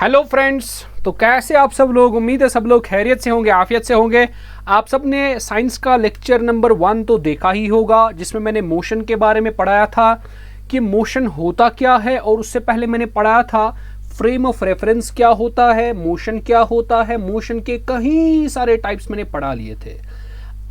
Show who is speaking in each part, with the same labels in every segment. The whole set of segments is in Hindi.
Speaker 1: हेलो फ्रेंड्स, तो कैसे आप सब लोग। उम्मीद है सब लोग खैरियत से होंगे, आफियत से होंगे। आप सब ने साइंस का लेक्चर नंबर 1 तो देखा ही होगा, जिसमें मैंने मोशन के बारे में पढ़ाया था कि मोशन होता क्या है, और उससे पहले मैंने पढ़ाया था फ्रेम ऑफ रेफरेंस क्या होता है, मोशन क्या होता है। मोशन के कई सारे टाइप्स मैंने पढ़ा लिए थे।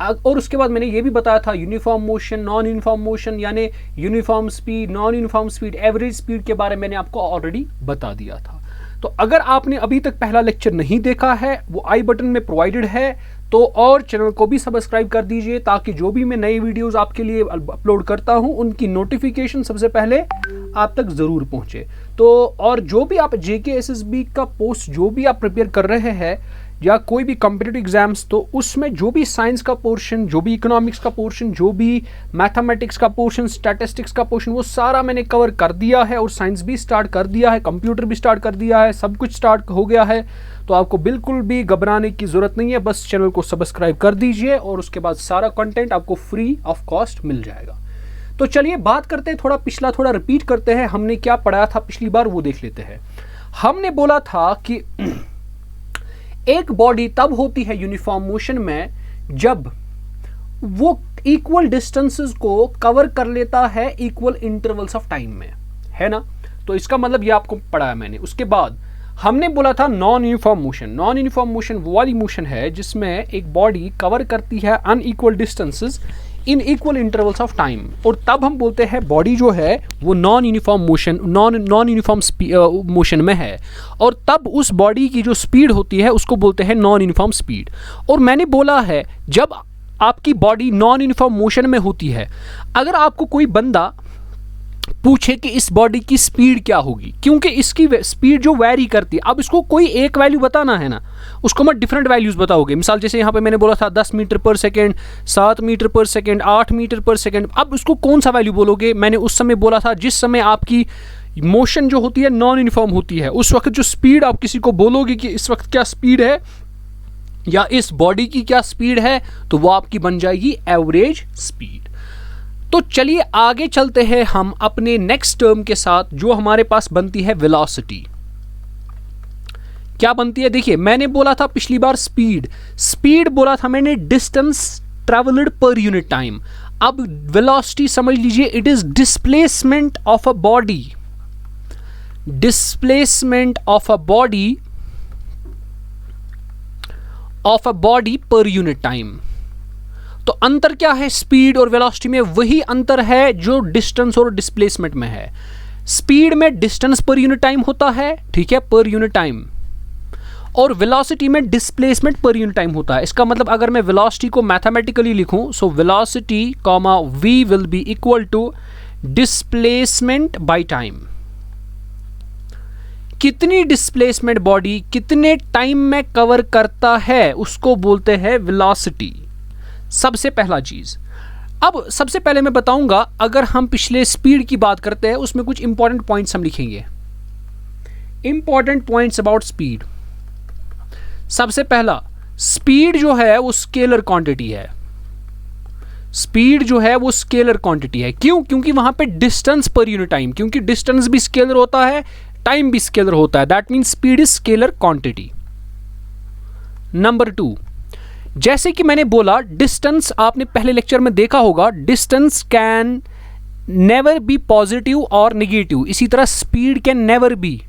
Speaker 1: और उसके बाद मैंने ये भी बताया था uniform motion, non uniform motion, यानी uniform speed, non uniform speed, average speed के बारे में मैंने आपको ऑलरेडी बता दिया था। तो अगर आपने अभी तक पहला लेक्चर नहीं देखा है, वो आई बटन में प्रोवाइडेड है, तो और चैनल को भी सब्सक्राइब कर दीजिए, ताकि जो भी मैं नई वीडियोस आपके लिए अपलोड करता हूं उनकी नोटिफिकेशन सबसे पहले आप तक जरूर पहुंचे। तो और जो भी आप JKSSB का पोस्ट जो भी आप प्रिपेयर कर रहे हैं, या कोई भी कॉम्पिटिटिव एग्जाम्स, तो उसमें जो भी साइंस का पोर्शन, जो भी इकोनॉमिक्स का पोर्शन, जो भी मैथमेटिक्स का पोर्शन, स्टैटिस्टिक्स का पोर्शन, वो सारा मैंने कवर कर दिया है। और साइंस भी स्टार्ट कर दिया है, कंप्यूटर भी स्टार्ट कर दिया है, सब कुछ स्टार्ट हो गया है। तो आपको बिल्कुल भी घबराने की ज़रूरत नहीं है, बस चैनल को सब्सक्राइब कर दीजिए और उसके बाद सारा कंटेंट आपको फ्री ऑफ कॉस्ट मिल जाएगा। तो चलिए बात करते हैं, थोड़ा पिछला थोड़ा रिपीट करते हैं, हमने क्या पढ़ाया था पिछली बार वो देख लेते हैं। हमने बोला था कि एक बॉडी तब होती है यूनिफॉर्म मोशन में जब वो इक्वल डिस्टेंसेस को कवर कर लेता है इक्वल इंटरवल्स ऑफ टाइम में, है ना। तो इसका मतलब ये आपको पढ़ाया मैंने। उसके बाद हमने बोला था non uniform motion. Non uniform motion वो वाली मोशन है जिसमें एक बॉडी कवर करती है unequal distances in equal intervals of time, और तब हम बोलते हैं बॉडी जो है वो non uniform motion, non uniform motion में है, और तब उस बॉडी की जो स्पीड होती है उसको बोलते हैं नॉन यूनिफॉर्म स्पीड। और मैंने बोला है जब आपकी बॉडी नॉन यूनिफॉर्म मोशन में होती है, अगर आपको कोई बंदा पूछे कि इस बॉडी की स्पीड क्या होगी, क्योंकि इसकी स्पीड जो वैरी करती है, अब इसको कोई एक वैल्यू बताना है ना, उसको मत डिफरेंट वैल्यूज बताओगे। मिसाल जैसे यहाँ पे मैंने बोला था 10 मीटर पर सेकेंड, 7 मीटर पर सेकेंड, 8 मीटर पर सेकेंड। अब उसको कौन सा वैल्यू बोलोगे। मैंने उस समय बोला था जिस समय आपकी मोशन जो होती है नॉन यूनिफॉर्म होती है, उस वक्त जो स्पीड आप किसी को बोलोगे कि इस वक्त क्या स्पीड है या इस बॉडी की क्या स्पीड है, तो वो आपकी बन जाएगी एवरेज स्पीड। तो चलिए आगे चलते हैं हम अपने नेक्स्ट टर्म के साथ, जो हमारे पास बनती है वेलोसिटी। क्या बनती है, देखिए मैंने बोला था पिछली बार स्पीड बोला था मैंने distance travelled per unit time. अब वेलोसिटी समझ लीजिए, it is displacement of a body, displacement of a body per unit time. तो अंतर क्या है स्पीड और वेलोसिटी में, वही अंतर है जो डिस्टेंस और डिस्प्लेसमेंट में है। स्पीड में डिस्टेंस पर यूनिट टाइम होता है, ठीक है, पर यूनिट टाइम, और वेलोसिटी में डिस्प्लेसमेंट पर यूनिट टाइम होता है। इसका मतलब अगर मैं वेलोसिटी को मैथमेटिकली लिखूं, so velocity comma v will be equal to displacement by time. कितनी डिस्प्लेसमेंट बॉडी कितने टाइम में कवर करता है उसको बोलते हैं वेलोसिटी, सबसे पहला चीज। अब सबसे पहले मैं बताऊंगा, अगर हम पिछले स्पीड की बात करते हैं उसमें कुछ इंपॉर्टेंट पॉइंट्स हम लिखेंगे, इंपॉर्टेंट पॉइंट्स अबाउट स्पीड। सबसे पहला, स्पीड जो है वो स्केलर क्वांटिटी है। स्पीड जो है वो स्केलर क्वांटिटी है। क्यों? क्योंकि वहां पे डिस्टेंस पर यूनिट टाइम, क्योंकि डिस्टेंस भी स्केलर होता है, टाइम भी स्केलर होता है, that means speed is scalar quantity. Number 2, जैसे कि मैंने बोला डिस्टेंस, आपने पहले लेक्चर में देखा होगा, distance can never be positive और नेगेटिव। इसी तरह speed can never be,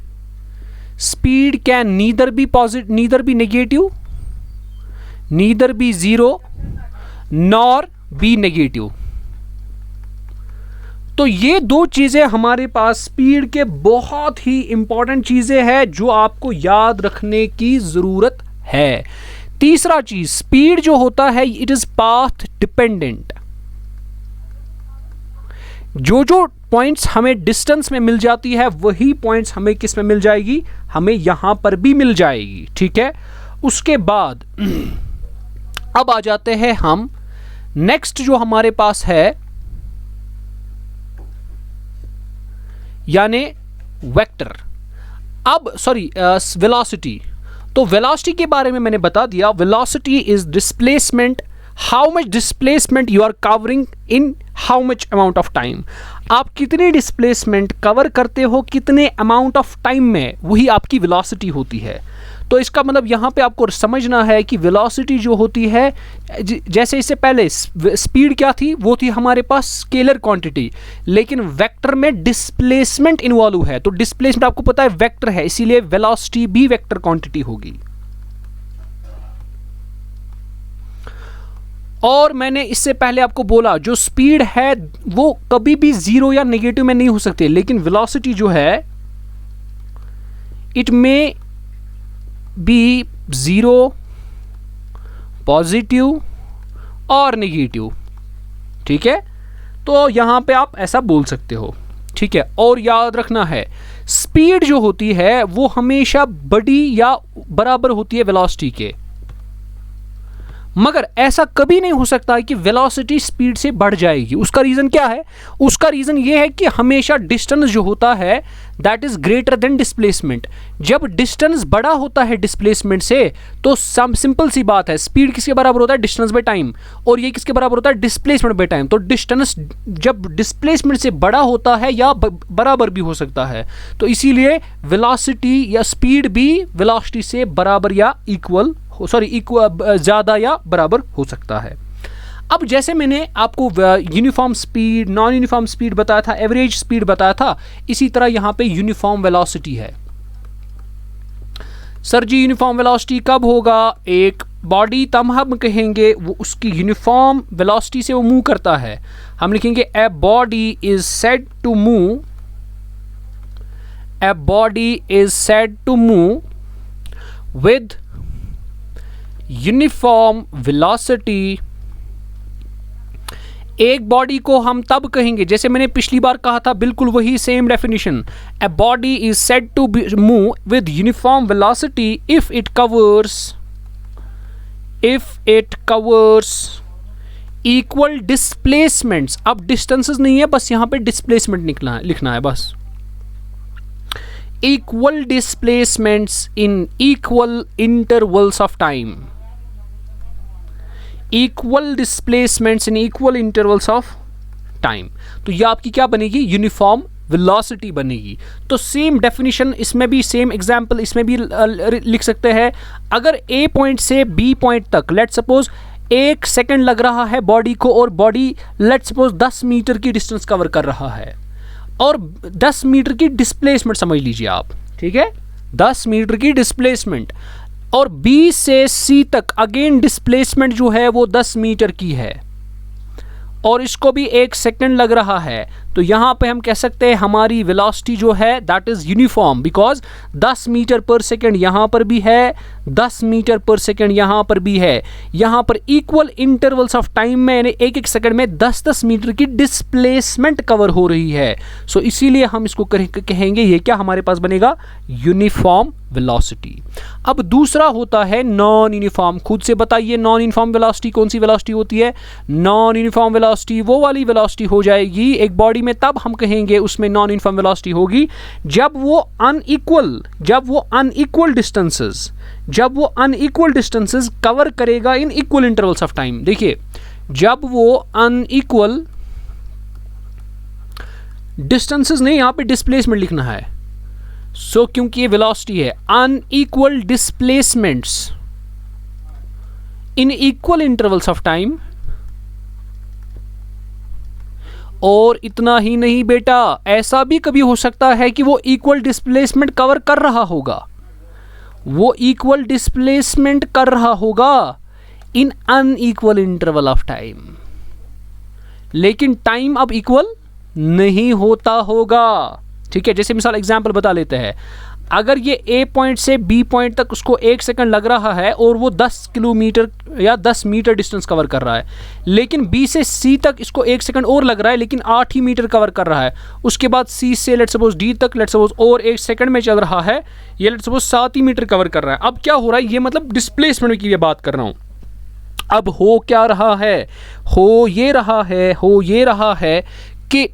Speaker 1: speed can neither be positive, neither be negative, neither be zero, nor be negative. तो ये दो चीजें हमारे पास स्पीड के बहुत ही इंपॉर्टेंट चीजें हैं जो आपको याद रखने की जरूरत है। तीसरा चीज, स्पीड जो होता है इट इज पाथ डिपेंडेंट। जो जो पॉइंट्स हमें डिस्टेंस में मिल जाती है वही पॉइंट्स हमें किस में मिल जाएगी, हमें यहां पर भी मिल जाएगी, ठीक है। उसके बाद अब आ जाते हैं हम नेक्स्ट जो हमारे पास है, यानी वेक्टर। अब सॉरी वेलोसिटी। तो वेलोसिटी के बारे में मैंने बता दिया, velocity is displacement, how much displacement you are covering in how much amount of time. आप कितनी डिस्प्लेसमेंट कवर करते हो कितने अमाउंट ऑफ टाइम में, वही आपकी वेलोसिटी होती है। तो इसका मतलब यहाँ पे आपको समझना है कि वेलोसिटी जो होती है, जैसे इससे पहले स्पीड क्या थी, वो थी हमारे पास स्केलर क्वांटिटी, लेकिन वेक्टर में डिस्प्लेसमेंट इन्वॉल्व है। तो डिस्प्लेसमेंट आपको पता है वेक्टर है, इसीलिए वेलोसिटी भी वेक्टर क्वांटिटी होगी। और मैंने इससे पहले आपको बोला जो स्पीड है वो कभी भी जीरो या नेगेटिव में नहीं हो सकते, लेकिन वेलोसिटी जो है इट में बी जीरो, पॉजिटिव और नेगेटिव। ठीक है, तो यहां पे आप ऐसा बोल सकते हो। ठीक है, और याद रखना है स्पीड जो होती है वो हमेशा बड़ी या बराबर होती है वेलोसिटी के, मगर ऐसा कभी नहीं हो सकता कि वेलोसिटी स्पीड से बढ़ जाएगी। उसका रीजन क्या है? उसका रीजन ये है कि हमेशा डिस्टेंस जो होता है that is greater than displacement. जब डिस्टेंस बड़ा होता है डिस्प्लेसमेंट से तो सिंपल सी बात है, स्पीड किसके बराबर होता है? डिस्टेंस बाय टाइम, और ये किसके बराबर होता है? Displacement by time. तो डिस्टेंस जब डिस्प्लेसमेंट से बड़ा होता है या बराबर भी हो सकता है, तो इसीलिए वेलोसिटी या स्पीड भी वेलोसिटी से बराबर या इक्वल ज़्यादा या बराबर हो सकता है। अब जैसे मैंने आपको uniform speed, non uniform speed बताया था, एवरेज स्पीड बताया था, इसी तरह यहां पे यूनिफॉर्म वेलोसिटी है। सर जी यूनिफॉर्म वेलोसिटी कब होगा? एक बॉडी तब हम कहेंगे वो उसकी यूनिफॉर्म वेलोसिटी से वो मूव करता है। हम लिखेंगे a body is said to move, a body is said to move with uniform velocity. एक बॉडी को हम तब कहेंगे, जैसे मैंने पिछली बार कहा था, बिल्कुल वही same definition, a body is said to move with uniform velocity if it covers equal displacements. अब डिस्टेंसेस नहीं है, बस यहां पे डिस्प्लेसमेंट लिखना है बस। Equal displacements in equal intervals of time, equal displacements in equal intervals of time. तो ये आपकी क्या बनेगी? यूनिफॉर्म वेलोसिटी बनेगी। तो सेम डेफिनेशन इसमें भी, सेम एग्जांपल इसमें भी लिख सकते हैं। अगर ए पॉइंट से बी पॉइंट तक लेट्स सपोज 1 सेकंड लग रहा है बॉडी को, और बॉडी लेट्स सपोज 10 मीटर की डिस्टेंस कवर कर रहा है, और 10 मीटर की डिस्प्लेसमेंट समझ लीजिए आप। ठीक है, 10 मीटर की डिस्प्लेसमेंट, और बी से सी तक अगेन डिस्प्लेसमेंट जो है वो 10 मीटर की है, और इसको भी 1 सेकंड लग रहा है। तो यहां पे हम कह सकते हैं हमारी वेलोसिटी जो है that is uniform, because 10 metre पर सेकंड यहां पर भी है, 10 मीटर पर सेकंड यहां पर भी है। यहां पर इक्वल इंटरवल्स ऑफ टाइम में यानी 1-1 सेकंड में 10-10 मीटर की डिस्प्लेसमेंट कवर हो रही है। सो इसीलिए हम इसको कहेंगे, ये क्या हमारे पास बनेगा? Uniform velocity. अब दूसरा होता है नॉन यूनिफॉर्म। खुद से बताइए नॉन यूनिफॉर्म वेलोसिटी कौन सी वेलोसिटी होती है? नॉन यूनिफॉर्म वेलोसिटी वो वाली वेलोसिटी हो जाएगी एक बॉडी में, तब हम कहेंगे उसमें नॉन यूनिफॉर्म वेलोसिटी होगी जब वो अनइक्वल डिस्टेंसेस कवर करेगा इन इक्वल इंटरवल्स ऑफ टाइम। देखिए, जब वो अनइक्वल डिस्टेंसेस नहीं, यहां पे डिस्प्लेसमेंट लिखना है। सो क्योंकि ये वेलोसिटी है, unequal displacements in equal intervals of time. और इतना ही नहीं बेटा, ऐसा भी कभी हो सकता है कि वो इक्वल डिस्प्लेसमेंट कवर कर रहा होगा, वो इक्वल डिस्प्लेसमेंट कर रहा होगा इन अनइक्वल इंटरवल ऑफ टाइम, लेकिन टाइम अब इक्वल नहीं होता होगा। ठीक है, जैसे मिसाल एग्जांपल बता लेते हैं। अगर ये ए पॉइंट से बी पॉइंट तक उसको 1 सेकंड लग रहा है और वो 10 किलोमीटर या 10 मीटर डिस्टेंस कवर कर रहा है, लेकिन बी से सी तक इसको 1 सेकंड और लग रहा है लेकिन 8 ही मीटर कवर कर रहा है। उसके बाद सी से लेट्स सपोज डी तक लेट्स सपोज और 1 सेकंड में चल रहा है, ये लेट्स सपोज 7 ही मीटर कवर कर रहा है। अब क्या हो रहा है? ये मतलब डिस्प्लेसमेंट की बात कर रहा हूँ। अब हो क्या रहा है? हो ये रहा है कि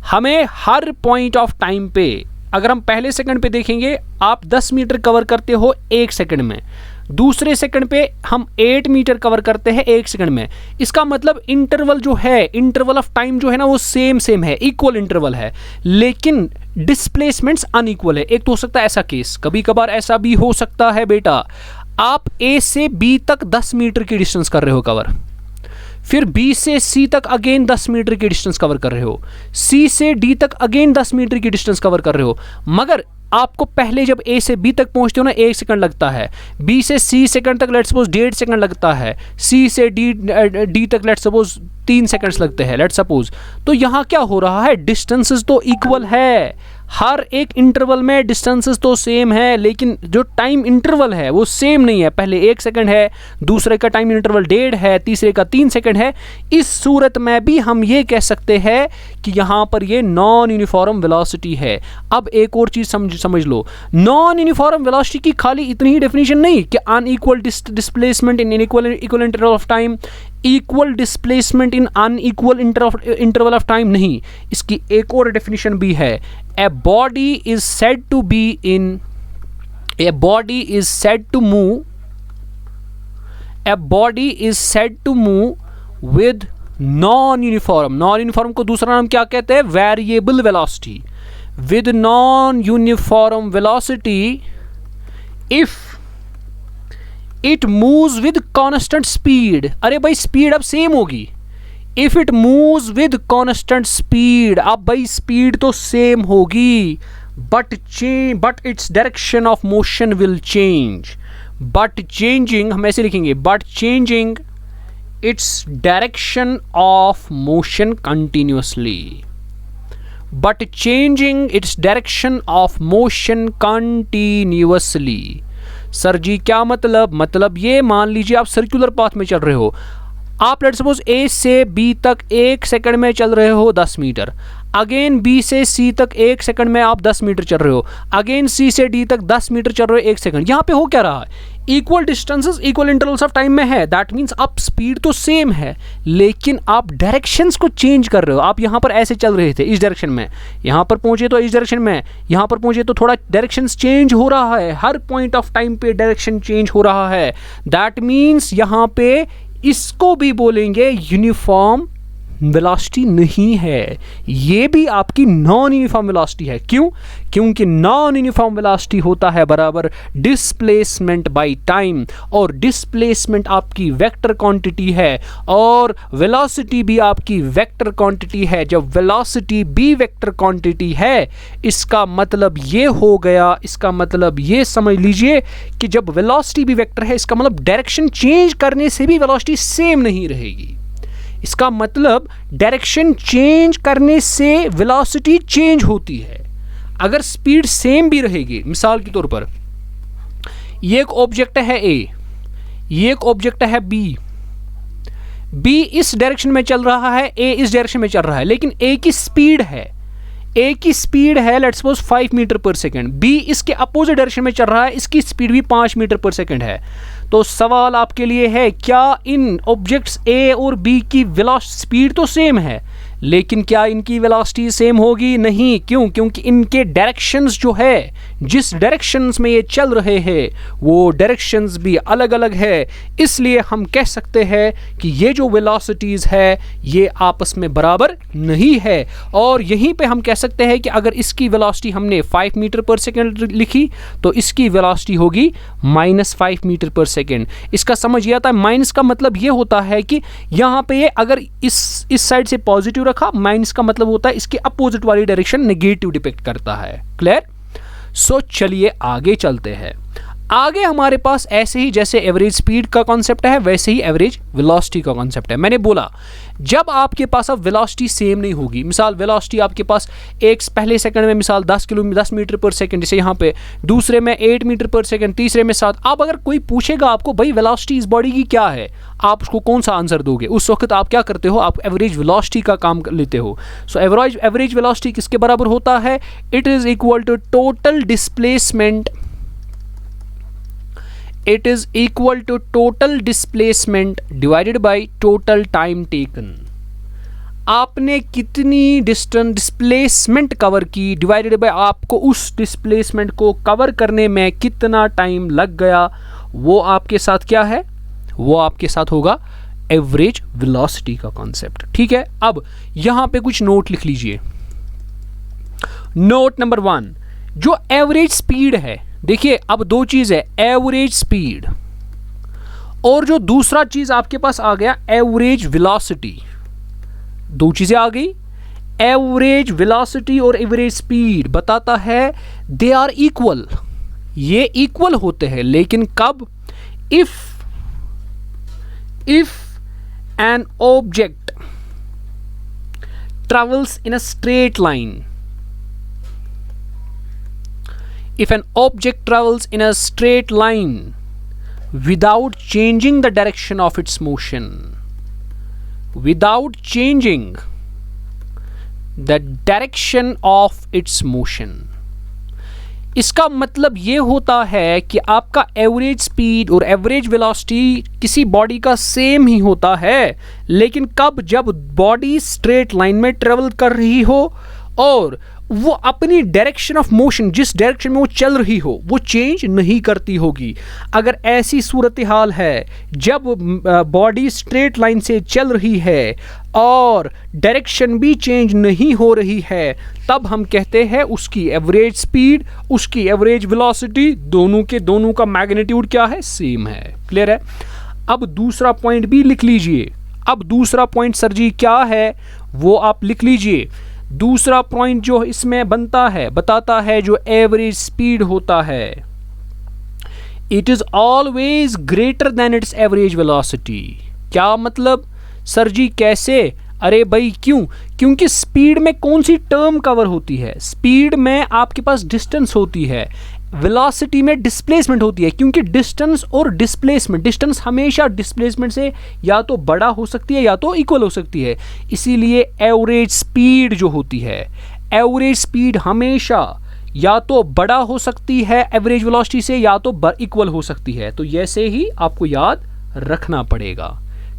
Speaker 1: हमें हर पॉइंट ऑफ टाइम पे, अगर हम पहले सेकंड पे देखेंगे, आप 10 मीटर कवर करते हो 1 सेकंड में, दूसरे सेकंड पे हम 8 मीटर कवर करते हैं 1 सेकंड में। इसका मतलब इंटरवल जो है, इंटरवल ऑफ टाइम जो है ना, वो सेम है, इक्वल इंटरवल है, लेकिन डिस्प्लेसमेंट्स अनइक्वल है। एक तो हो सकता है ऐसा केस, कभी कभार ऐसा भी हो सकता है बेटा, आप ए से बी तक 10 मीटर की डिस्टेंस कर रहे हो कवर, फिर बी से सी तक अगेन 10 मीटर की डिस्टेंस कवर कर रहे हो, सी से डी तक अगेन 10 मीटर की डिस्टेंस कवर कर रहे हो, मगर आपको पहले जब ए से बी तक पहुंचते हो ना 1 सेकंड लगता है, बी से सी सेकंड तक लेट्स सपोज 1.5 सेकंड लगता है, सी से डी तक लेट्स सपोज 3 सेकंड्स लगते हैं लेट्स सपोज। तो यहाँ क्या हो रहा है, डिस्टेंसेस तो इक्वल है, हर एक इंटरवल में डिस्टेंसेस तो सेम है, लेकिन जो टाइम इंटरवल है वो सेम नहीं है। पहले 1 सेकंड है, दूसरे का टाइम इंटरवल 1.5 है, तीसरे का 3 सेकंड है। इस सूरत में भी हम ये कह सकते हैं कि यहाँ पर ये नॉन यूनिफॉर्म वेलोसिटी है। अब एक और चीज़ समझ लो, नॉन यूनिफॉर्म वेलोसिटी की खाली इतनी ही डेफिनेशन नहीं कि unequal displacement in equal interval of time, equal displacement in unequal interval of time, नहीं, इसकी एक और डेफिनेशन भी है। A body is said to move with non-uniform, non-uniform को दूसरा नाम क्या कहते हैं, variable velocity, with non-uniform velocity if it moves with constant speed। अरे भाई स्पीड अब सेम होगी, if it moves with constant speed, अब भाई स्पीड तो सेम होगी, but its direction of motion will change, but changing, हम ऐसे लिखेंगे, but changing its direction of motion continuously, but changing its direction of motion continuously. Sir जी क्या मतलब ये मान लीजिए आप सर्कुलर पाथ में चल रहे हो, आप लेट्स सपोज ए से बी तक 1 सेकंड में चल रहे हो 10 मीटर, अगेन बी से सी तक 1 सेकंड में आप 10 मीटर चल रहे हो, अगेन सी से डी तक 10 मीटर चल रहे हो 1 सेकंड। यहाँ पे हो क्या रहा है, equal distances equal intervals of time में है, दैट मीन्स आप स्पीड तो सेम है, लेकिन आप डायरेक्शंस को चेंज कर रहे हो। आप यहाँ पर ऐसे चल रहे थे इस डायरेक्शन में, यहाँ पर पहुंचे तो इस डायरेक्शन में, यहाँ पर पहुंचे तो थोड़ा डायरेक्शंस चेंज हो रहा है, हर पॉइंट ऑफ टाइम पे डायरेक्शन चेंज हो रहा है, दैट मीन्स यहाँ पे इसको भी बोलेंगे यूनिफॉर्म वेलोसिटी नहीं है, ये भी आपकी नॉन यूनिफॉर्म वेलोसिटी है। क्यों? क्योंकि नॉन यूनिफॉर्म वेलोसिटी होता है बराबर डिस्प्लेसमेंट बाय टाइम, और डिस्प्लेसमेंट आपकी वेक्टर क्वांटिटी है और वेलोसिटी भी आपकी वेक्टर क्वांटिटी है। जब वेलोसिटी भी वेक्टर क्वांटिटी है, इसका मतलब ये हो गया, इसका मतलब ये समझ लीजिए कि जब वेलोसिटी भी वेक्टर है, इसका मतलब डायरेक्शन चेंज करने से भी वेलोसिटी सेम नहीं रहेगी। इसका मतलब डायरेक्शन चेंज करने से वेलोसिटी चेंज होती है। अगर स्पीड सेम भी रहेगी, मिसाल के तौर पर ये एक ऑब्जेक्ट है ए, ये एक ऑब्जेक्ट है बी, बी इस डायरेक्शन में चल रहा है, ए इस डायरेक्शन में चल रहा है, लेकिन ए की स्पीड है, ए की स्पीड है लेट्स सपोज 5 मीटर पर सेकंड, बी इसके अपोजिट डायरेक्शन में चल रहा है, इसकी स्पीड भी 5 मीटर पर सेकंड है। तो सवाल आपके लिए है, क्या इन ऑब्जेक्ट्स ए और बी की वेलोसिटी स्पीड तो सेम है, लेकिन क्या इनकी वेलोसिटी सेम होगी? नहीं। क्यों? क्योंकि इनके डायरेक्शंस जो है, जिस डायरेक्शंस में ये चल रहे हैं, वो डायरेक्शंस भी अलग अलग है। इसलिए हम कह सकते हैं कि ये जो वेलोसिटीज़ है ये आपस में बराबर नहीं है। और यहीं पे हम कह सकते हैं कि अगर इसकी वेलोसिटी हमने 5 मीटर पर सेकेंड लिखी तो इसकी वेलोसिटी होगी -5 मीटर पर सेकेंड। इसका समझ ये आता है, माइनस का मतलब ये होता है कि यहाँ पे अगर इस साइड से पॉजिटिव रखा, माइनस का मतलब होता है इसके अपोजिट वाली डायरेक्शन नेगेटिव डिपिक्ट करता है। क्लियर? सो चलिए आगे चलते हैं। आगे हमारे पास ऐसे ही जैसे एवरेज स्पीड का कॉन्सेप्ट है, वैसे ही एवरेज वेलोसिटी का कॉन्सेप्ट है। मैंने बोला जब आपके पास अब वेलोसिटी सेम नहीं होगी, मिसाल वेलोसिटी आपके पास एक पहले सेकंड में मिसाल 10 मीटर पर सेकंड, जैसे यहाँ पे, दूसरे में 8 मीटर पर सेकंड, तीसरे में 7। अब अगर कोई पूछेगा आपको भाई वेलोसिटी इस बॉडी की क्या है, आप उसको कौन सा आंसर दोगे? उस वक्त आप क्या करते हो? आप एवरेज वेलोसिटी का काम लेते हो। सो एवरेज वेलोसिटी किसके बराबर होता है? It is equal to total displacement, it is equal to total displacement divided by total time taken। आपने कितनी डिस्प्लेसमेंट कवर की डिवाइडेड बाय आपको उस डिस्प्लेसमेंट को कवर करने में कितना टाइम लग गया, वो आपके साथ क्या है, वो आपके साथ होगा एवरेज वेलोसिटी का कॉन्सेप्ट। ठीक है, अब यहां पे कुछ नोट लिख लीजिए। नोट नंबर 1, जो एवरेज स्पीड है, देखिए अब दो चीज है, एवरेज स्पीड और जो दूसरा चीज आपके पास आ गया एवरेज वेलोसिटी। दो चीजें आ गई, एवरेज वेलोसिटी और एवरेज स्पीड बताता है दे आर इक्वल, ये इक्वल होते हैं, लेकिन कब, if an object travels in a straight line, if an object travels in a straight line without changing the direction of its motion, without changing the direction of its motion, इसका मतलब ये होता है कि आपका एवरेज स्पीड और एवरेज वेलोसिटी किसी बॉडी का सेम ही होता है, लेकिन कब, जब बॉडी स्ट्रेट लाइन में ट्रेवल कर रही हो और वो अपनी डायरेक्शन ऑफ मोशन, जिस डायरेक्शन में वो चल रही हो, वो चेंज नहीं करती होगी। अगर ऐसी सूरत हाल है जब बॉडी स्ट्रेट लाइन से चल रही है और डायरेक्शन भी चेंज नहीं हो रही है, तब हम कहते हैं उसकी एवरेज स्पीड, उसकी एवरेज वेलोसिटी, दोनों के दोनों का मैग्नीट्यूड क्या है, सेम है। क्लियर है? अब दूसरा पॉइंट भी लिख लीजिए। अब दूसरा पॉइंट सर जी क्या है, वो आप लिख लीजिए। दूसरा पॉइंट जो इसमें बनता है, बताता है जो एवरेज स्पीड होता है, it is always greater than it's average velocity. क्या मतलब सर जी, कैसे? अरे भाई क्यों? क्योंकि स्पीड में कौन सी टर्म कवर होती है? स्पीड में आपके पास डिस्टेंस होती है, वेलोसिटी में डिस्प्लेसमेंट होती है। क्योंकि डिस्टेंस और डिस्प्लेसमेंट, डिस्टेंस हमेशा डिस्प्लेसमेंट से या तो बड़ा हो सकती है या तो इक्वल हो सकती है। इसीलिए एवरेज स्पीड जो होती है, एवरेज स्पीड हमेशा या तो बड़ा हो सकती है एवरेज वेलोसिटी से या तो इक्वल हो सकती है। तो ऐसे ही आपको याद रखना पड़ेगा।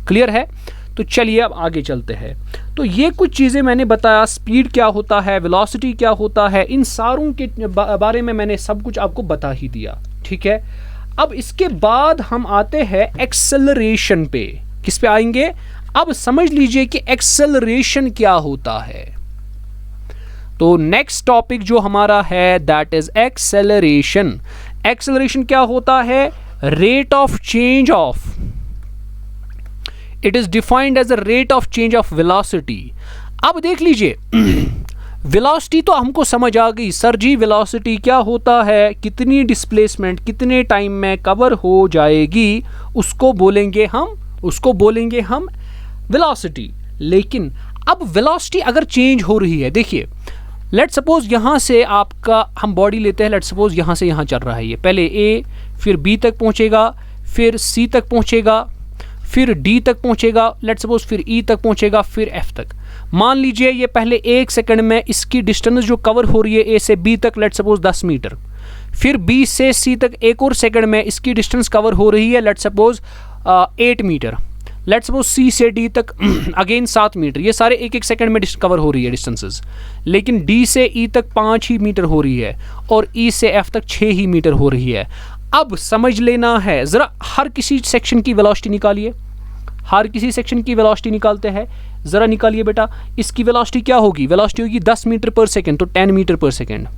Speaker 1: क्लियर है? तो चलिए अब आगे चलते हैं। तो ये कुछ चीज़ें मैंने बताया, स्पीड क्या होता है, वेलोसिटी क्या होता है, इन सारों के बारे में मैंने सब कुछ आपको बता ही दिया। ठीक है, अब इसके बाद हम आते हैं एक्सेलरेशन पे। किस पे आएंगे? अब समझ लीजिए कि एक्सेलरेशन क्या होता है। तो नेक्स्ट टॉपिक जो हमारा है दैट इज एक्सेलरेशन। एक्सेलरेशन क्या होता है? Rate of change of, it is defined as a rate of change of velocity. अब देख लीजिए, वेलोसिटी तो हमको समझ आ गई सर जी, वेलोसिटी क्या होता है, कितनी डिस्प्लेसमेंट कितने टाइम में कवर हो जाएगी, उसको बोलेंगे हम वेलोसिटी। लेकिन अब वेलोसिटी अगर चेंज हो रही है, देखिए लेट सपोज यहां से आपका हम बॉडी लेते हैं, लेट सपोज यहां से यहां चल रहा है, ये पहले ए, फिर बी तक पहुंचेगा, फिर सी तक पहुंचेगा, फिर डी तक पहुंचेगा, लेट सपोज फिर ई तक पहुंचेगा, फिर एफ तक। मान लीजिए ये पहले 1 सेकंड में इसकी डिस्टेंस जो कवर हो रही है ए से बी तक, लेट सपोज 10 मीटर, फिर बी से सी तक एक और सेकंड में इसकी डिस्टेंस कवर हो रही है let suppose 8 metre, let suppose C से डी तक अगेन 7 मीटर। ये सारे एक एक सेकंड में कवर हो रही है डिस्टेंसेस। लेकिन डी से ई तक 5 ही मीटर हो रही है और ई से एफ तक 6 ही मीटर हो रही है। अब समझ लेना है, जरा हर किसी सेक्शन की वेलोसिटी निकालिए, हर किसी सेक्शन की वेलोसिटी निकालते हैं, जरा निकालिए बेटा। इसकी वेलोसिटी क्या होगी? वेलोसिटी होगी 10 मीटर पर सेकंड, तो 10 मीटर पर सेकंड।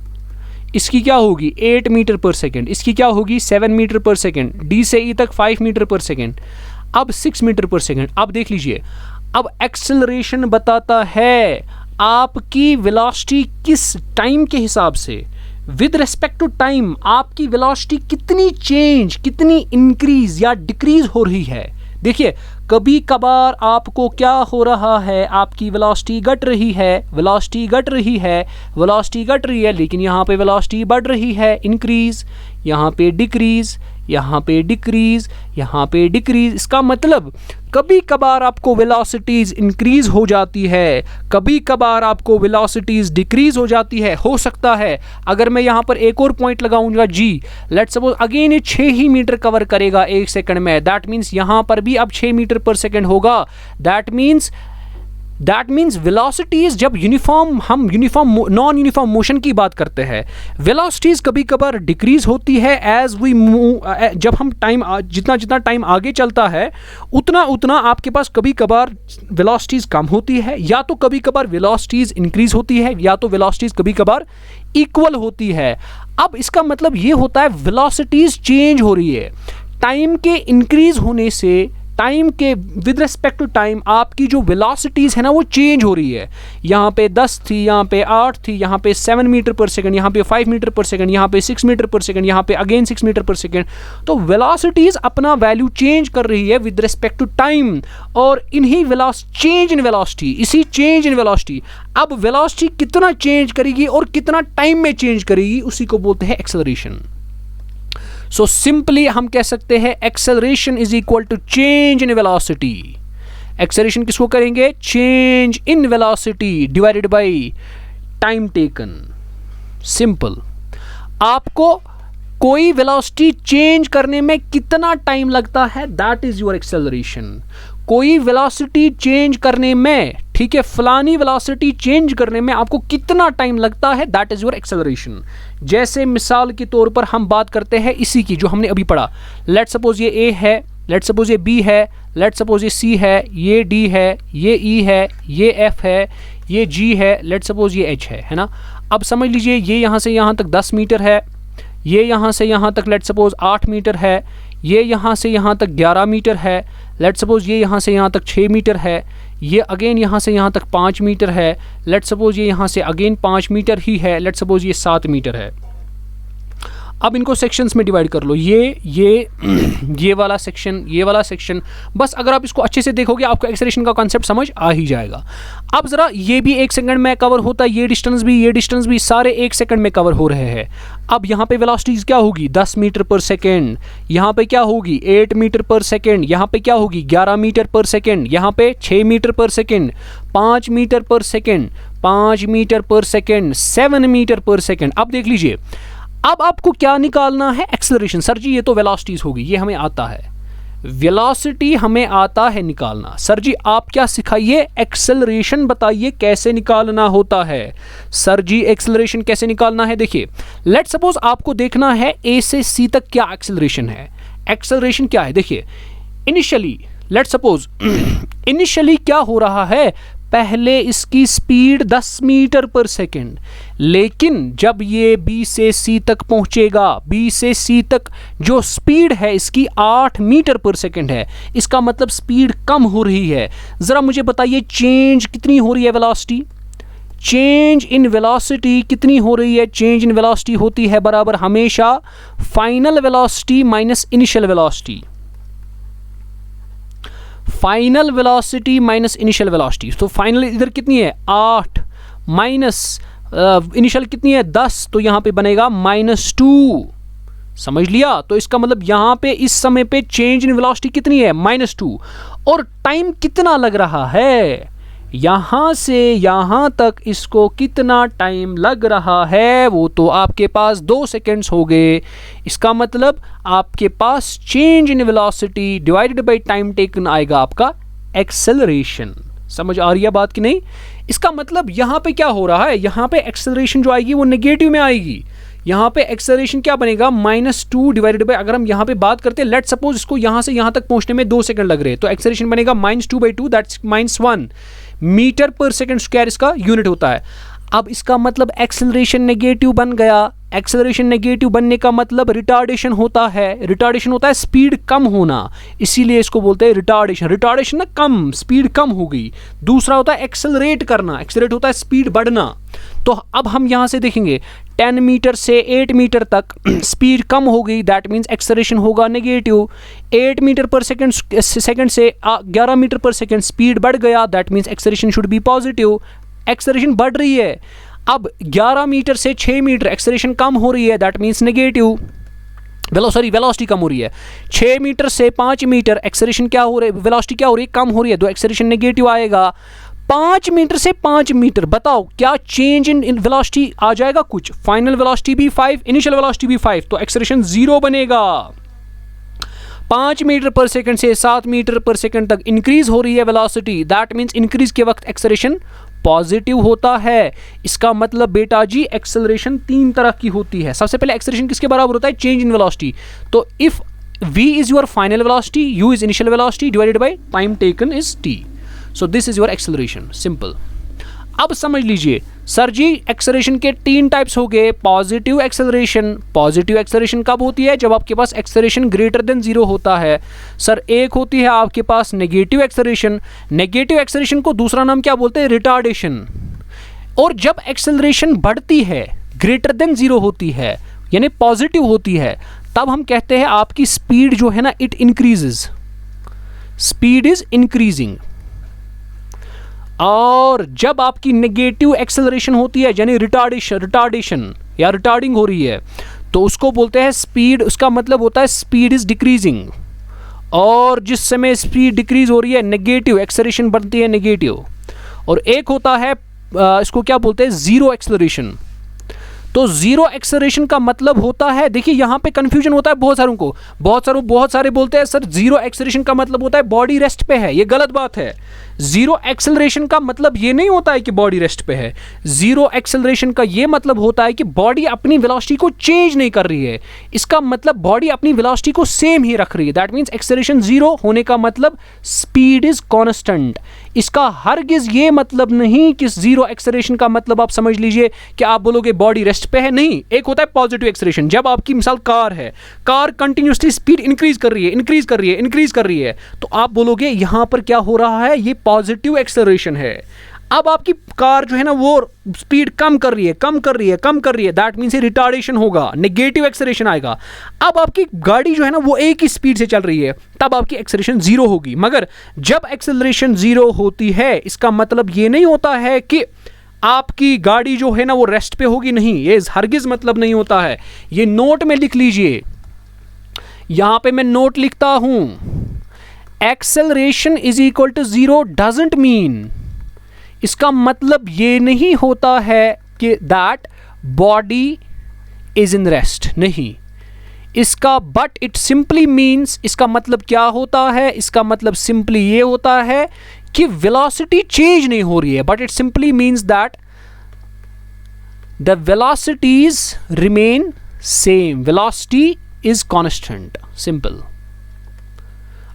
Speaker 1: इसकी क्या होगी? 8 मीटर पर सेकंड। इसकी क्या होगी? 7 मीटर पर सेकंड। डी से ई तक 5 मीटर पर सेकंड, अब 6 मीटर पर सेकंड। अब देख लीजिए, अब एक्सेलरेशन बताता है आपकी वेलोसिटी किस टाइम के हिसाब से, विद रिस्पेक्ट टू टाइम आपकी वेलोसिटी कितनी चेंज, कितनी इंक्रीज या डिक्रीज हो रही है। देखिए कभी कभार आपको क्या हो रहा है, आपकी वेलोसिटी घट रही है, वेलोसिटी घट रही है, वेलोसिटी घट रही है, लेकिन यहाँ पे वेलोसिटी बढ़ रही है, इंक्रीज, यहाँ पे डिक्रीज, यहाँ पे डिक्रीज, यहाँ पे डिक्रीज। इसका मतलब कभी कभार आपको वेलोसिटीज इंक्रीज हो जाती है, कभी कभार आपको वेलोसिटीज डिक्रीज हो जाती है। हो सकता है अगर मैं यहाँ पर एक और पॉइंट लगाऊंगा जी, लेट्स सपोज अगेन ये 6 ही मीटर कवर करेगा 1 सेकंड में, दैट मीन्स यहाँ पर भी अब 6 मीटर पर सेकंड होगा। That means that means velocities जब यूनिफॉर्म, हम यूनिफॉर्म नॉन यूनिफॉर्म मोशन की बात करते हैं, वेलोसिटीज कभी कभार डिक्रीज होती है एज वी मूव, जब हम टाइम जितना जितना टाइम आगे चलता है उतना उतना आपके पास कभी कभार वेलोसिटीज कम होती है, या तो कभी कभार वेलोसिटीज इंक्रीज होती है, या तो वेलोसिटीज कभी कभार इक्वल होती है। अब इसका मतलब ये होता है वेलोसिटीज चेंज हो रही है टाइम के इंक्रीज होने से, टाइम के विद रिस्पेक्ट टू टाइम आपकी जो वेलोसिटीज़ है ना वो चेंज हो रही है। यहाँ पे 10 थी, यहाँ पे 8 थी, यहाँ पे 7 मीटर पर सेकंड, यहाँ पे 5 मीटर पर सेकंड, यहाँ पे 6 मीटर पर सेकंड, यहाँ पे अगेन 6 मीटर पर सेकंड। तो वेलोसिटीज़ अपना वैल्यू चेंज कर रही है विद रिस्पेक्ट टू टाइम, और इन्हीं चेंज इन वेलोसिटी, इसी चेंज इन वेलोसिटी, अब वेलोसिटी कितना चेंज करेगी और कितना टाइम में चेंज करेगी, उसी को बोलते हैं एक्सेलरेशन। सो सिंपली हम कह सकते हैं acceleration is equal to change in velocity. Acceleration किसको करेंगे? Change in velocity divided by time taken. Simple. आपको कोई वेलोसिटी चेंज करने में कितना टाइम लगता है, दैट इज योर एक्सेलरेशन। कोई वेलोसिटी चेंज करने में, ठीक है, फलानी वेलोसिटी चेंज करने में आपको कितना टाइम लगता है, दैट इज योर एक्सेलरेशन। जैसे मिसाल के तौर पर हम बात करते हैं इसी की जो हमने अभी पढ़ा। लेट्स सपोज ये ए है, लेट्स सपोज ये बी है, लेट्स सपोज ये सी है, ये डी है, ये ई है, ये एफ है, ये जी है, लेट्स सपोज ये एच है ना। अब समझ लीजिए ये यहाँ से यहाँ तक 10 मीटर है, ये यहाँ से यहाँ तक लेट्स सपोज 8 मीटर है, ये यहाँ से यहाँ तक 11 मीटर है, लेट्स सपोज ये यहाँ से यहाँ तक 6 मीटर है, ये अगेन यहाँ से यहाँ तक 5 मीटर है, लेट्स सपोज ये यहाँ से अगेन 5 मीटर ही है, लेट्स सपोज ये 7 मीटर है। अब इनको सेक्शंस में डिवाइड कर लो, ये वाला सेक्शन, ये वाला सेक्शन। बस अगर आप इसको अच्छे से देखोगे आपको एक्सेलरेशन का कॉन्सेप्ट समझ आ ही जाएगा। अब ज़रा ये भी 1 सेकंड में कवर होता है, ये डिस्टेंस भी सारे 1 सेकंड में कवर हो रहे हैं। अब यहाँ पे वेलोसिटीज़ क्या होगी? 10 मीटर पर सेकेंड। यहाँ पे क्या होगी? 8 मीटर पर सेकेंड। यहाँ पे क्या होगी? 11 मीटर पर सेकेंड। यहाँ पे 6 मीटर पर सेकेंड, 5 मीटर पर सेकेंड, 5 मीटर पर सेकेंड, 7 मीटर पर सेकेंड। अब देख लीजिए, अब आपको क्या निकालना है? एक्सेलरेशन। सर जी ये तो वेलोसिटीज होगी, ये हमें आता है, वेलोसिटी हमें आता है निकालना। सर जी आप क्या सिखाइए? एक्सेलरेशन बताइए कैसे निकालना होता है। सर जी एक्सेलरेशन कैसे निकालना है? देखिए, लेट्स सपोज आपको देखना है ए से सी तक क्या एक्सेलरेशन है। एक्सेलरेशन क्या है? देखिए, इनिशियली लेट्स सपोज इनिशियली क्या हो रहा है, पहले इसकी स्पीड 10 मीटर पर सेकेंड, लेकिन जब ये बी से सी तक पहुंचेगा, बी से सी तक जो स्पीड है इसकी 8 मीटर पर सेकेंड है। इसका मतलब स्पीड कम हो रही है। ज़रा मुझे बताइए चेंज कितनी हो रही है वेलोसिटी? चेंज इन वेलोसिटी कितनी हो रही है? चेंज इन वेलोसिटी होती है बराबर हमेशा final velocity minus initial velocity. Final velocity minus initial velocity. तो फाइनल इधर कितनी है? 8 माइनस इनिशियल कितनी है? 10। तो यहां पे बनेगा -2। समझ लिया? तो इसका मतलब यहां पे इस समय पे चेंज इन वेलोसिटी कितनी है? -2। और टाइम कितना लग रहा है? यहां से यहां तक इसको कितना टाइम लग रहा है वो तो आपके पास 2 सेकेंड्स हो गए। इसका मतलब आपके पास change in velocity divided by time taken आएगा आपका एक्सेलरेशन। समझ आ रही है बात कि नहीं? इसका मतलब यहां पे क्या हो रहा है, यहां पे एक्सेलरेशन जो आएगी वो नेगेटिव में आएगी। यहाँ पे एक्सेलरेशन क्या बनेगा? -2 डिवाइडेड बाय, अगर हम यहाँ पे बात करते हैं, लेट्स सपोज इसको यहाँ से यहाँ तक पहुँचने में 2 सेकंड लग रहे हैं, तो एक्सेलरेशन बनेगा -2/2, दैट्स -1 मीटर पर सेकंड स्क्वायर इसका यूनिट होता है। अब इसका मतलब एक्सेलरेशन नेगेटिव बन गया। एक्सेलरेशन नेगेटिव बनने का मतलब रिटार्डेशन होता है। रिटार्डेशन होता है स्पीड कम होना, इसीलिए इसको बोलते हैं रिटार्डेशन। रिटार्डेशन ना कम, स्पीड कम हो गई। दूसरा होता है एक्सेलरेट करना, एक्सेलरेट होता है स्पीड बढ़ना। तो अब हम यहाँ से देखेंगे 10 मीटर से 8 मीटर तक स्पीड कम हो गई, दैट मीन्स एक्सेलरेशन होगा नेगेटिव। 8 मीटर पर सेकंड से 11 मीटर पर सेकंड स्पीड बढ़ गया, that means acceleration should be positive. Acceleration बढ़ रही है। अब 11 मीटर से 6 मीटर एक्सेलरेशन कम हो रही है, दैट मीन्स नेगेटिव। वेलोसिटी कम हो रही है। 6 मीटर से 5 मीटर एक्सेलरेशन क्या हो रही है, वेलोसिटी क्या हो रही है? कम हो रही है, तो एक्सेलरेशन नेगेटिव आएगा। 5 मीटर से 5 मीटर बताओ क्या चेंज इन वेलोसिटी आ जाएगा कुछ? फाइनल वेलोसिटी भी 5, इनिशियल वेलोसिटी भी 5, तो एक्सेलरेशन 0 बनेगा। 5 मीटर पर सेकंड से 7 मीटर पर सेकंड तक इंक्रीज हो रही है वेलोसिटी, दैट मीन्स इंक्रीज के वक्त एक्सेलरेशन पॉजिटिव होता है। इसका मतलब बेटा जी एक्सेलरेशन 3 तरह की होती है। सबसे पहले एक्सेलरेशन किसके बराबर होता है? Change in velocity. तो if v is your final velocity, u is initial velocity divided by time taken is t. So this is your acceleration. Simple. अब समझ लीजिए सर जी एक्सेलरेशन के 3 टाइप्स हो गए। पॉजिटिव एक्सेलरेशन, पॉजिटिव एक्सेलरेशन कब होती है? जब आपके पास एक्सेलरेशन ग्रेटर देन 0 होता है। सर एक होती है आपके पास नेगेटिव एक्सेलरेशन। नेगेटिव एक्सेलरेशन को दूसरा नाम क्या बोलते हैं? रिटार्डेशन। और जब एक्सेलरेशन बढ़ती है, ग्रेटर देन 0 होती है यानी पॉजिटिव होती है, तब हम कहते हैं आपकी स्पीड जो है ना it increases, speed is increasing. और जब आपकी नेगेटिव एक्सेलरेशन होती है यानी रिटार्डेशन या रिटार्डिंग हो रही है, तो उसको बोलते हैं स्पीड, उसका मतलब होता है स्पीड इज डिक्रीजिंग। और जिस समय स्पीड डिक्रीज हो रही है नेगेटिव एक्सेलरेशन बनती है नेगेटिव। और एक होता है इसको क्या बोलते हैं? Zero acceleration. तो जीरो एक्सेलरेशन का मतलब होता है, देखिए यहां पे कंफ्यूजन होता है बहुत सारों को, बहुत सारे बोलते हैं सर जीरो एक्सेलरेशन का मतलब होता है बॉडी रेस्ट पे है। ये गलत बात है। जीरो एक्सेलरेशन का मतलब ये नहीं होता है कि बॉडी रेस्ट पे है। जीरो एक्सेलरेशन का ये मतलब होता है कि बॉडी अपनी वेलोसिटी को चेंज नहीं कर रही है। इसका मतलब बॉडी अपनी वेलोसिटी को सेम ही रख रही है। दैट मीन्स एक्सेलरेशन जीरो होने का मतलब स्पीड इज कांस्टेंट। इसका हरगिज ये मतलब नहीं कि जीरो एक्सेलरेशन का मतलब आप समझ लीजिए कि आप बोलोगे बॉडी रेस्ट पे है। नहीं, एक होता है पॉजिटिव एक्सेलरेशन। जब आपकी मिसाल कार है, कार कंटिन्यूसली स्पीड इंक्रीज कर रही है, तो आप बोलोगे यहां पर क्या हो रहा है? ये पॉजिटिव एक्सेलरेशन है। अब आपकी कार जो है ना वो स्पीड कम कर रही है, दैट मीन्स रिटार्डेशन होगा, नेगेटिव एक्सेलरेशन आएगा। अब आपकी गाड़ी जो है ना वो एक ही स्पीड से चल रही है, तब आपकी एक्सेलरेशन जीरो होगी। मगर जब एक्सेलरेशन जीरो होती है, इसका मतलब ये नहीं होता है कि आपकी गाड़ी जो है ना वो रेस्ट पे होगी, नहीं, ये हरगिज मतलब नहीं होता है। ये नोट में लिख लीजिए, यहां पे मैं नोट लिखता हूं, acceleration is equal to zero doesn't mean, इसका मतलब ये नहीं होता है कि that body is in rest, नहीं। इसका बट इट सिंपली मीन्स, इसका मतलब क्या होता है? इसका मतलब सिंपली ये होता है कि वेलोसिटी चेंज नहीं हो रही है, but it simply means that the velocities remain same, velocity is constant. Simple.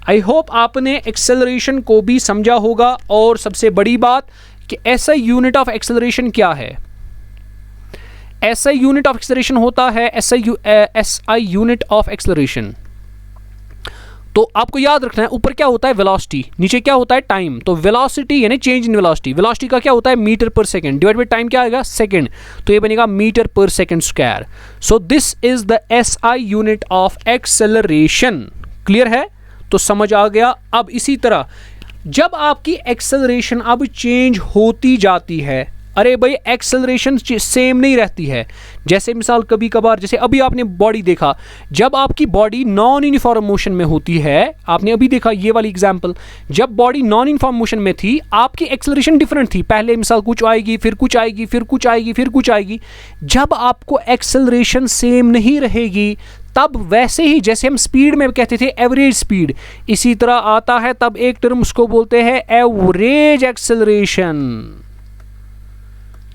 Speaker 1: I hope आपने एक्सेलरेशन को भी समझा होगा। और सबसे बड़ी बात कि SI यूनिट ऑफ एक्सेलरेशन क्या है? SI यूनिट ऑफ एक्सेलरेशन होता है SI यूनिट ऑफ एक्सेलरेशन। तो आपको याद रखना है, ऊपर क्या होता है? वेलोसिटी, नीचे क्या होता है? टाइम। तो वेलोसिटी यानी चेंज इन वेलोसिटी, वेलोसिटी का क्या होता है? मीटर पर सेकंड, डिवाइड बाय टाइम क्या आएगा? सेकंड। तो ये बनेगा मीटर पर second square. So this is the SI unit of acceleration. Clear है? तो समझ आ गया। अब इसी तरह जब आपकी एक्सेलरेशन अब चेंज होती जाती है, अरे भाई एक्सेलरेशन सेम नहीं रहती है। जैसे मिसाल कभी कभार, जैसे अभी आपने बॉडी देखा, जब आपकी बॉडी नॉन यूनिफॉर्म मोशन में होती है, आपने अभी देखा ये वाली एग्जांपल, जब बॉडी नॉन यूनिफॉर्म मोशन में थी आपकी एक्सेलरेशन डिफरेंट थी। पहले मिसाल कुछ आएगी, फिर कुछ आएगी, फिर कुछ आएगी, फिर कुछ आएगी। जब आपको एक्सेलरेशन सेम नहीं रहेगी, तब वैसे ही जैसे हम स्पीड में कहते थे एवरेज स्पीड, इसी तरह आता है तब एक टर्म उसको बोलते हैं एवरेज एक्सेलरेशन।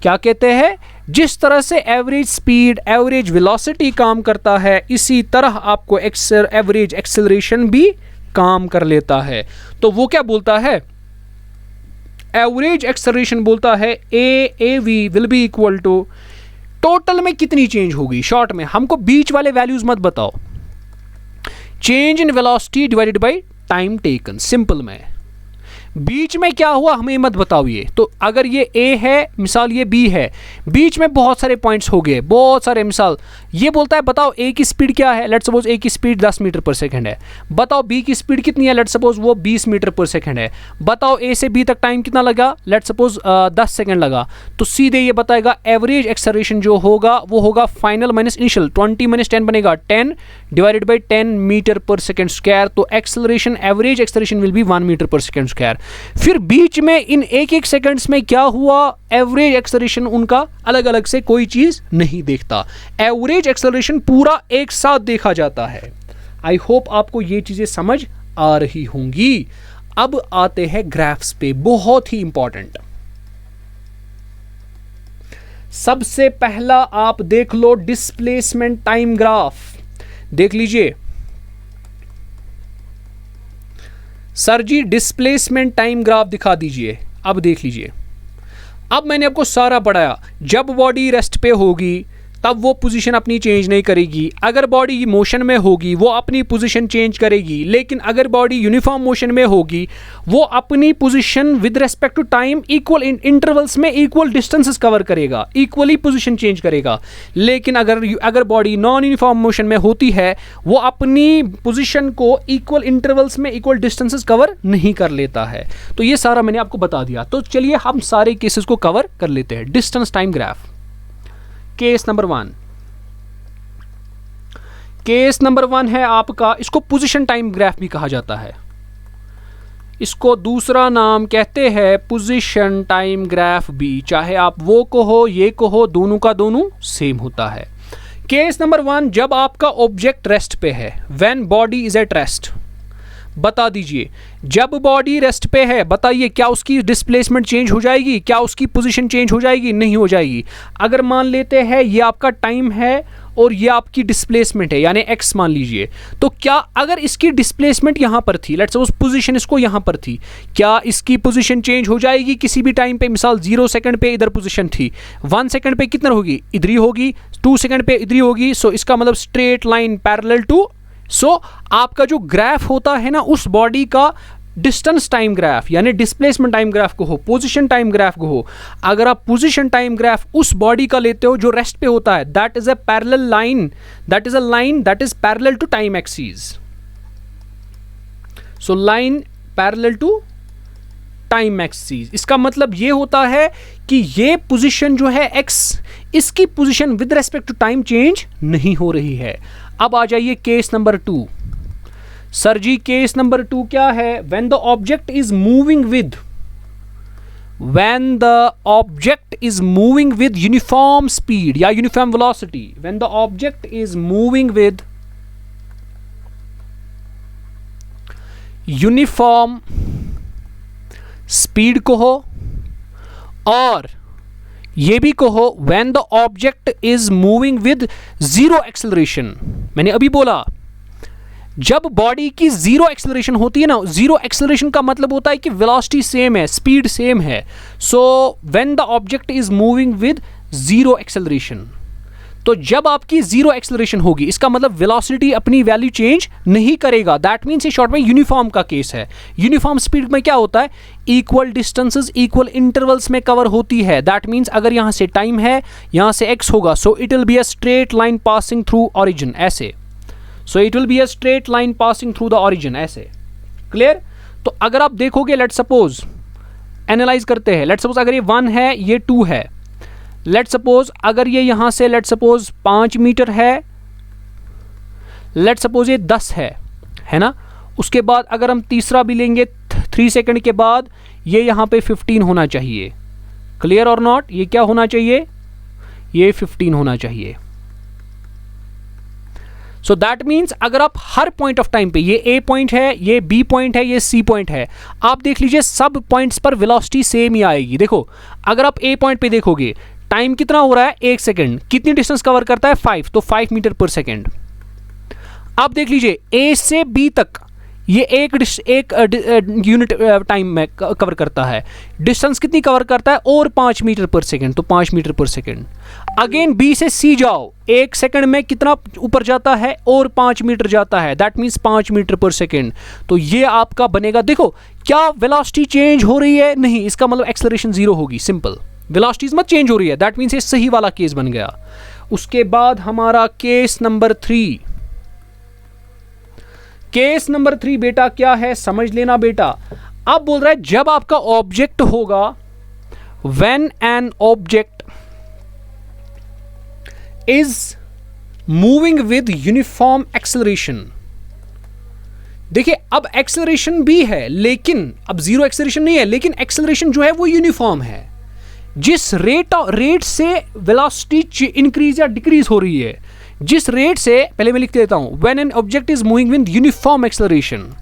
Speaker 1: क्या कहते हैं? जिस तरह से एवरेज स्पीड, एवरेज वेलोसिटी काम करता है, इसी तरह आपको एवरेज एक्सेलरेशन भी काम कर लेता है। तो वो क्या बोलता है? एवरेज एक्सेलरेशन बोलता है AAV will be equal to, total में कितनी चेंज होगी, शॉर्ट में हमको बीच वाले वैल्यूज मत बताओ, change in velocity divided by time taken. Simple में बीच में क्या हुआ हमें मत बताओ। ये तो अगर ये A है, मिसाल ये B है, बीच में बहुत सारे पॉइंट्स हो गए, बहुत सारे। मिसाल ये बोलता है बताओ A की स्पीड क्या है, लेट्स सपोज A की स्पीड 10 मीटर पर सेकंड है, बताओ B की स्पीड कितनी है, लेट्स सपोज वो 20 मीटर पर सेकंड है, बताओ A से B तक टाइम कितना लगा, लेट्स सपोज 10 सेकंड लगा। तो सीधे ये बताएगा एवरेज एक्सेलरेशन जो होगा वो होगा फाइनल माइनस इनिशियल, 20 माइनस 10 बनेगा 10 डिवाइडेड बाई 10 मीटर पर सेकंड स्क्वायर। तो acceleration, average acceleration will be 1 metre पर सेकंड स्क्वायर। फिर बीच में इन एक एक सेकंड्स में क्या हुआ, एवरेज एक्सेलरेशन उनका अलग अलग से कोई चीज नहीं देखता, एवरेज एक्सेलरेशन पूरा एक साथ देखा जाता है। आई होप आपको ये चीजें समझ आ रही होंगी। अब आते हैं ग्राफ्स पे, बहुत ही इंपॉर्टेंट। सबसे पहला आप देख लो डिस्प्लेसमेंट टाइम ग्राफ, देख लीजिए। सर जी डिस्प्लेसमेंट टाइम ग्राफ दिखा दीजिए। अब देख लीजिए, अब मैंने आपको सारा पढ़ाया। जब बॉडी रेस्ट पे होगी तब वो पोजीशन अपनी चेंज नहीं करेगी। अगर बॉडी मोशन में होगी वो अपनी पोजीशन चेंज करेगी, लेकिन अगर बॉडी यूनिफॉर्म मोशन में होगी वो अपनी position with respect to time equal intervals में इक्वल डिस्टेंसेस कवर करेगा, इक्वली पोजीशन चेंज करेगा। लेकिन अगर बॉडी नॉन यूनिफॉर्म मोशन में होती है वो अपनी पोजीशन को इक्वल इंटरवल्स में इक्वल डिस्टेंसेस कवर नहीं कर लेता है। तो ये सारा मैंने आपको बता दिया। तो चलिए हम सारे केसेस को कवर कर लेते हैं। Distance time graph, case number 1। Case number 1 है आपका, इसको पोजीशन टाइम ग्राफ भी कहा जाता है। इसको दूसरा नाम कहते हैं पोजीशन टाइम ग्राफ भी, चाहे आप वो कहो ये कहो, दोनों का दोनों सेम होता है। केस नंबर 1, जब आपका ऑब्जेक्ट रेस्ट पे है, when body is at rest. बता दीजिए, जब बॉडी रेस्ट पे है बताइए क्या उसकी डिस्प्लेसमेंट चेंज हो जाएगी, क्या उसकी पोजीशन चेंज हो जाएगी? नहीं हो जाएगी। अगर मान लेते हैं ये आपका टाइम है और ये आपकी डिस्प्लेसमेंट है, यानी एक्स मान लीजिए, तो क्या अगर इसकी डिस्प्लेसमेंट यहां पर थी, लेट्स सपोज पोजीशन इसको यहां पर थी, क्या इसकी पोजीशन चेंज हो जाएगी किसी भी टाइम पे? मिसाल 0 सेकंड पे इधर पोजीशन थी, 1 सेकंड पे कितना होगी? इधर ही होगी, 2 सेकंड पे इधर ही होगी। सो इसका मतलब straight line parallel to, so आपका जो ग्राफ होता है ना उस बॉडी का डिस्टेंस टाइम ग्राफ यानी डिस्प्लेसमेंट टाइम ग्राफ को हो, पोजीशन टाइम ग्राफ को हो, अगर आप पोजीशन टाइम ग्राफ उस बॉडी का लेते हो जो रेस्ट पे होता है, that is a parallel line, that is a line that is parallel to time axis. So line parallel to time axis, इसका मतलब ये होता है कि ये पोजीशन जो है एक्स, इसकी position with respect to time change नहीं हो रही है। अब आ जाइए केस नंबर 2। सर जी केस नंबर 2 क्या है? When the object is moving with, when the object is moving with uniform speed या uniform velocity, when the object is moving with uniform speed को हो, और ये भी कहो when the object is moving with zero acceleration. मैंने अभी बोला जब बॉडी की जीरो एक्सेलरेशन होती है ना, जीरो एक्सेलरेशन का मतलब होता है कि वेलोसिटी सेम है, स्पीड सेम है। So when the object is moving with zero acceleration, तो जब आपकी जीरो एक्सेलरेशन होगी इसका मतलब वेलोसिटी अपनी वैल्यू चेंज नहीं करेगा। दैट मीन्स ये शॉर्ट में यूनिफॉर्म का केस है। यूनिफॉर्म स्पीड में क्या होता है? इक्वल डिस्टेंसेस इक्वल इंटरवल्स में कवर होती है। दैट मीन्स अगर यहां से टाइम है, यहां से एक्स होगा, so it will be a straight line passing through origin, ऐसे। So it will be a straight line passing through the origin, ऐसे। क्लियर? तो अगर आप देखोगे, लेट सपोज एनालाइज करते हैं, लेट सपोज अगर ये 1 है, ये 2 है, लेट सपोज अगर ये यहां से लेट सपोज 5 मीटर है, लेट सपोज ये 10 है ना। उसके बाद अगर हम तीसरा भी लेंगे 3 सेकंड के बाद, ये यहां पे 15 होना चाहिए। क्लियर और नॉट? ये क्या होना चाहिए? ये 15 होना चाहिए। सो दैट मीन्स अगर आप हर पॉइंट ऑफ टाइम पे, ये ए पॉइंट है, ये बी पॉइंट है, ये सी पॉइंट है, आप देख लीजिए सब पॉइंट्स पर वेलोसिटी सेम ही आएगी। देखो अगर आप ए पॉइंट पे देखोगे टाइम कितना हो रहा है? 1 सेकंड, कितनी डिस्टेंस कवर करता है? 5, तो 5 मीटर पर सेकंड। आप देख लीजिए ए से बी तक ये एक यूनिट टाइम में कवर करता है। डिस्टेंस कितनी कवर करता है? और 5 मीटर पर सेकंड, तो 5 मीटर पर सेकंड। अगेन बी से सी जाओ, 1 सेकंड में कितना ऊपर जाता है? और 5 मीटर जाता है, दैट मीन्स 5 मीटर पर सेकंड। तो ये आपका बनेगा। देखो क्या वेलोसिटी चेंज हो रही है? नहीं, इसका मतलब एक्सेलरेशन 0 होगी। सिंपल, वेलोसिटीज मत चेंज हो रही है, दैट मीन्स ये सही वाला केस बन गया। उसके बाद हमारा केस नंबर 3। केस नंबर 3 बेटा क्या है? समझ लेना बेटा। अब बोल रहा है जब आपका ऑब्जेक्ट होगा, when an object is moving with uniform acceleration. देखिए अब एक्सेलरेशन भी है, लेकिन अब जीरो एक्सेलरेशन नहीं है, लेकिन एक्सेलरेशन जो है वो यूनिफॉर्म है। जिस रेट से वेलोसिटी इंक्रीज या डिक्रीज हो रही है, जिस रेट से, पहले मैं लिख देता हूं, when an object is moving with uniform acceleration.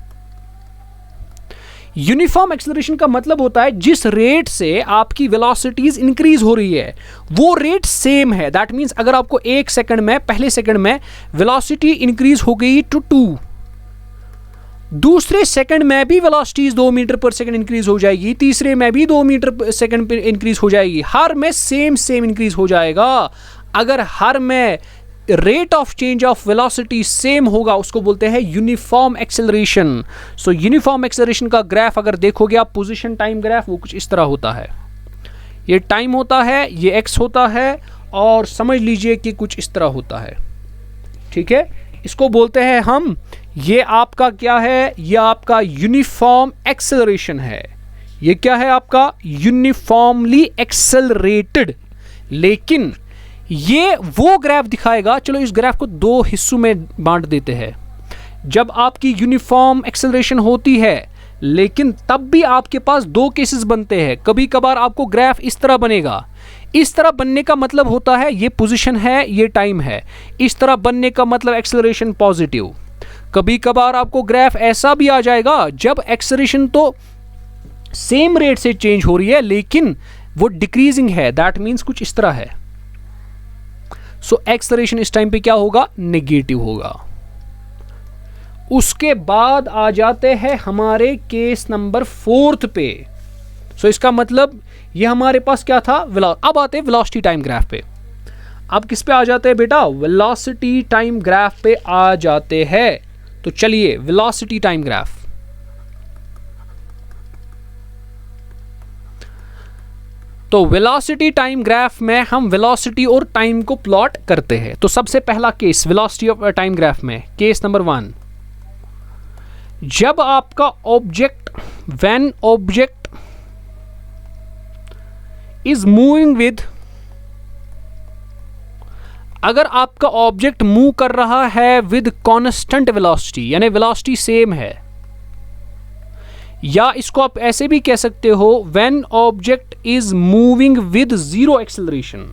Speaker 1: Uniform acceleration का मतलब होता है जिस रेट से आपकी वेलोसिटीज इंक्रीज हो रही है वो रेट सेम है। दैट मींस अगर आपको एक सेकंड में, पहले सेकंड में वेलोसिटी इंक्रीज हो गई टू 2, दूसरे सेकंड में भी वेलोसिटीज 2 मीटर पर सेकंड इंक्रीज हो जाएगी, तीसरे में भी 2 मीटर पर सेकंड पर इंक्रीज हो जाएगी, हर में सेम इंक्रीज हो जाएगा। अगर हर में rate of change of velocity same होगा उसको बोलते हैं यूनिफॉर्म एक्सेलरेशन। सो यूनिफॉर्म एक्सेलरेशन का ग्राफ अगर देखोगे आप, पोजीशन टाइम ग्राफ, वो कुछ इस तरह होता है। ये टाइम होता है, ये एक्स होता है, और समझ लीजिए कि कुछ इस तरह होता है। ठीक है, इसको बोलते हैं हम, ये आपका क्या है, ये आपका यूनिफॉर्म एक्सेलरेशन है। ये क्या है आपका, यूनिफॉर्मली एक्सेलरेटेड। लेकिन ये वो ग्राफ दिखाएगा, चलो इस ग्राफ को 2 हिस्सों में बांट देते हैं। जब आपकी यूनिफॉर्म एक्सेलरेशन होती है, लेकिन तब भी आपके पास 2 केसेस बनते हैं। कभी कभार आपको ग्राफ इस तरह बनेगा। इस तरह बनने का मतलब होता है ये पोजीशन है, ये टाइम है। इस तरह बनने का मतलब एक्सेलरेशन पॉजिटिव। कभी कभार आपको ग्राफ ऐसा भी आ जाएगा जब एक्सेलरेशन तो सेम रेट से चेंज हो रही है लेकिन वो डिक्रीजिंग है। दैट मीन्स कुछ इस तरह है। सो एक्सेलरेशन इस टाइम पे क्या होगा, नेगेटिव होगा। उसके बाद आ जाते हैं हमारे केस नंबर 4 पे। सो इसका मतलब ये हमारे पास क्या था, अब आते हैं वेलोसिटी टाइम ग्राफ पे। अब किस पे आ जाते हैं बेटा, वेलोसिटी टाइम ग्राफ पे आ जाते हैं। तो चलिए वेलोसिटी टाइम ग्राफ। तो वेलोसिटी टाइम ग्राफ में हम वेलोसिटी और टाइम को प्लॉट करते हैं। तो सबसे पहला case velocity of time graph में, केस नंबर 1, जब आपका object, when object is moving with, अगर आपका ऑब्जेक्ट मूव कर रहा है विद कांस्टेंट वेलोसिटी, यानी वेलोसिटी सेम है, या इसको आप ऐसे भी कह सकते हो when object is moving with zero acceleration.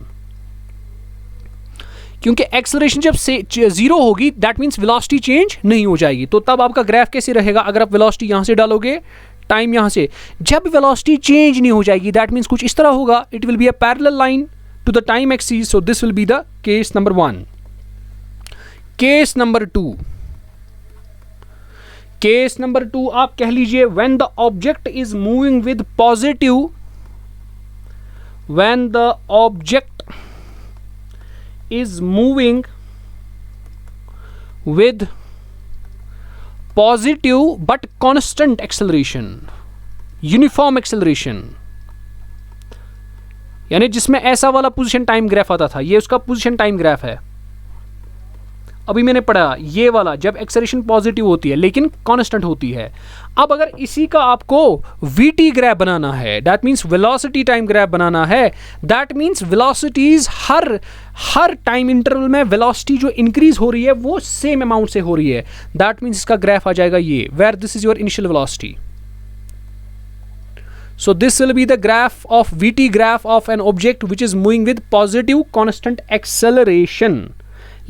Speaker 1: क्योंकि एक्सेलरेशन जब से जीरो होगी दैट मींस वेलोसिटी चेंज नहीं हो जाएगी। तो तब आपका ग्राफ कैसे रहेगा, अगर आप वेलोसिटी यहां से डालोगे, टाइम यहां से, जब वेलोसिटी चेंज नहीं हो जाएगी दैट मींस कुछ इस तरह होगा, it will be a parallel line to the time axis. So this will be the case number 1। Case number 2, case number 2 आप कह लीजिए when the object is moving with positive, when the object is moving with positive but constant acceleration, uniform acceleration, यानी जिसमें ऐसा वाला पोजीशन टाइम ग्राफ आता था, ये उसका पोजीशन टाइम ग्राफ है। अभी मैंने पढ़ा ये वाला, जब एक्सेलरेशन पॉजिटिव होती है लेकिन कांस्टेंट होती है। अब अगर इसी का आपको वीटी ग्राफ बनाना है, that means velocity time graph बनाना है, दैट मीन्स वेलोसिटीज हर टाइम इंटरवल में वेलोसिटी जो इंक्रीज हो रही है वो सेम अमाउंट से हो रही है। दैट मीन्स इसका ग्राफ आ जाएगा ये, where this is your initial velocity. So this will be the graph of VT graph of an object which is moving with positive constant acceleration।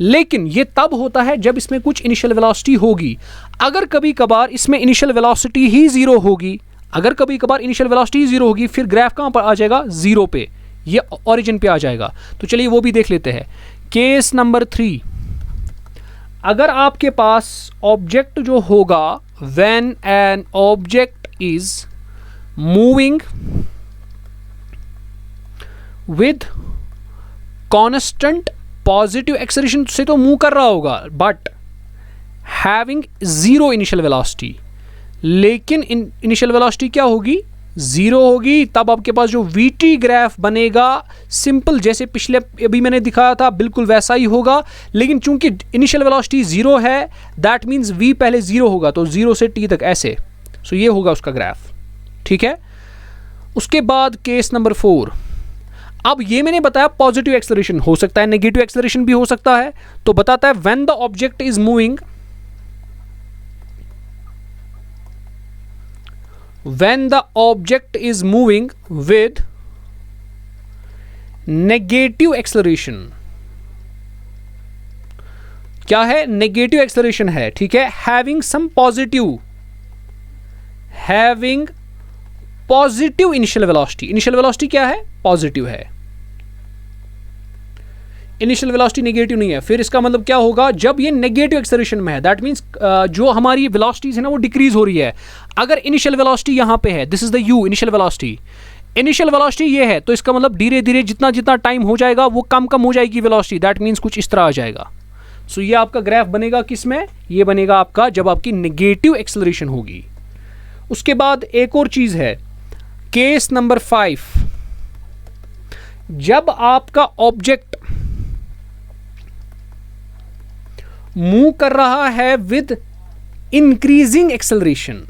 Speaker 1: लेकिन ये तब होता है जब इसमें कुछ इनिशियल वेलोसिटी होगी। अगर कभी कभार इसमें इनिशियल वेलोसिटी ही जीरो होगी, अगर कभी कभार इनिशियल वेलोसिटी ही जीरो होगी, फिर ग्राफ कहां पर आ जाएगा, जीरो पे, ये ओरिजिन पे आ जाएगा। तो चलिए वो भी देख लेते हैं। केस नंबर 3, अगर आपके पास ऑब्जेक्ट जो होगा, when an object is moving with constant positive acceleration से तो मूव कर रहा होगा but having zero initial velocity, लेकिन इनिशियल वेलोसिटी क्या होगी, जीरो होगी। तब आपके पास जो वीटी ग्राफ बनेगा सिंपल, जैसे पिछले अभी मैंने दिखाया था बिल्कुल वैसा ही होगा, लेकिन चूंकि इनिशियल वेलोसिटी जीरो है दैट मीन्स वी पहले जीरो होगा, तो जीरो से टी तक ऐसे। सो ये होगा उसका ग्राफ, ठीक है। उसके बाद केस नंबर 4, अब ये मैंने बताया पॉजिटिव एक्सेलरेशन हो सकता है, नेगेटिव एक्सेलरेशन भी हो सकता है। तो बताता है when the object is moving, when the object is moving with negative acceleration, क्या है, नेगेटिव एक्सेलरेशन है, ठीक है, having positive initial velocity. Initial velocity क्या है, पॉजिटिव है, इनिशियल वेलोसिटी नेगेटिव नहीं है। फिर इसका मतलब क्या होगा, जब ये नेगेटिव एक्सेलरेशन में है, दैट मींस जो हमारी वेलोसिटीज है ना वो डिक्रीज हो रही है। अगर इनिशियल वेलोसिटी यहां पे है, this is the you initial velocity, initial velocity ये है, तो इसका मतलब धीरे धीरे जितना जितना टाइम हो जाएगा वो कम कम हो जाएगी वेलोसिटी, दैट मींस कुछ इस तरह आ जाएगा। सो ये आपका ग्राफ बनेगा किसमें, ये बनेगा आपका जब आपकी नेगेटिव एक्सेलरेशन होगी। उसके बाद एक और चीज है, केस नंबर 5, जब आपका ऑब्जेक्ट मूव कर रहा है with increasing acceleration,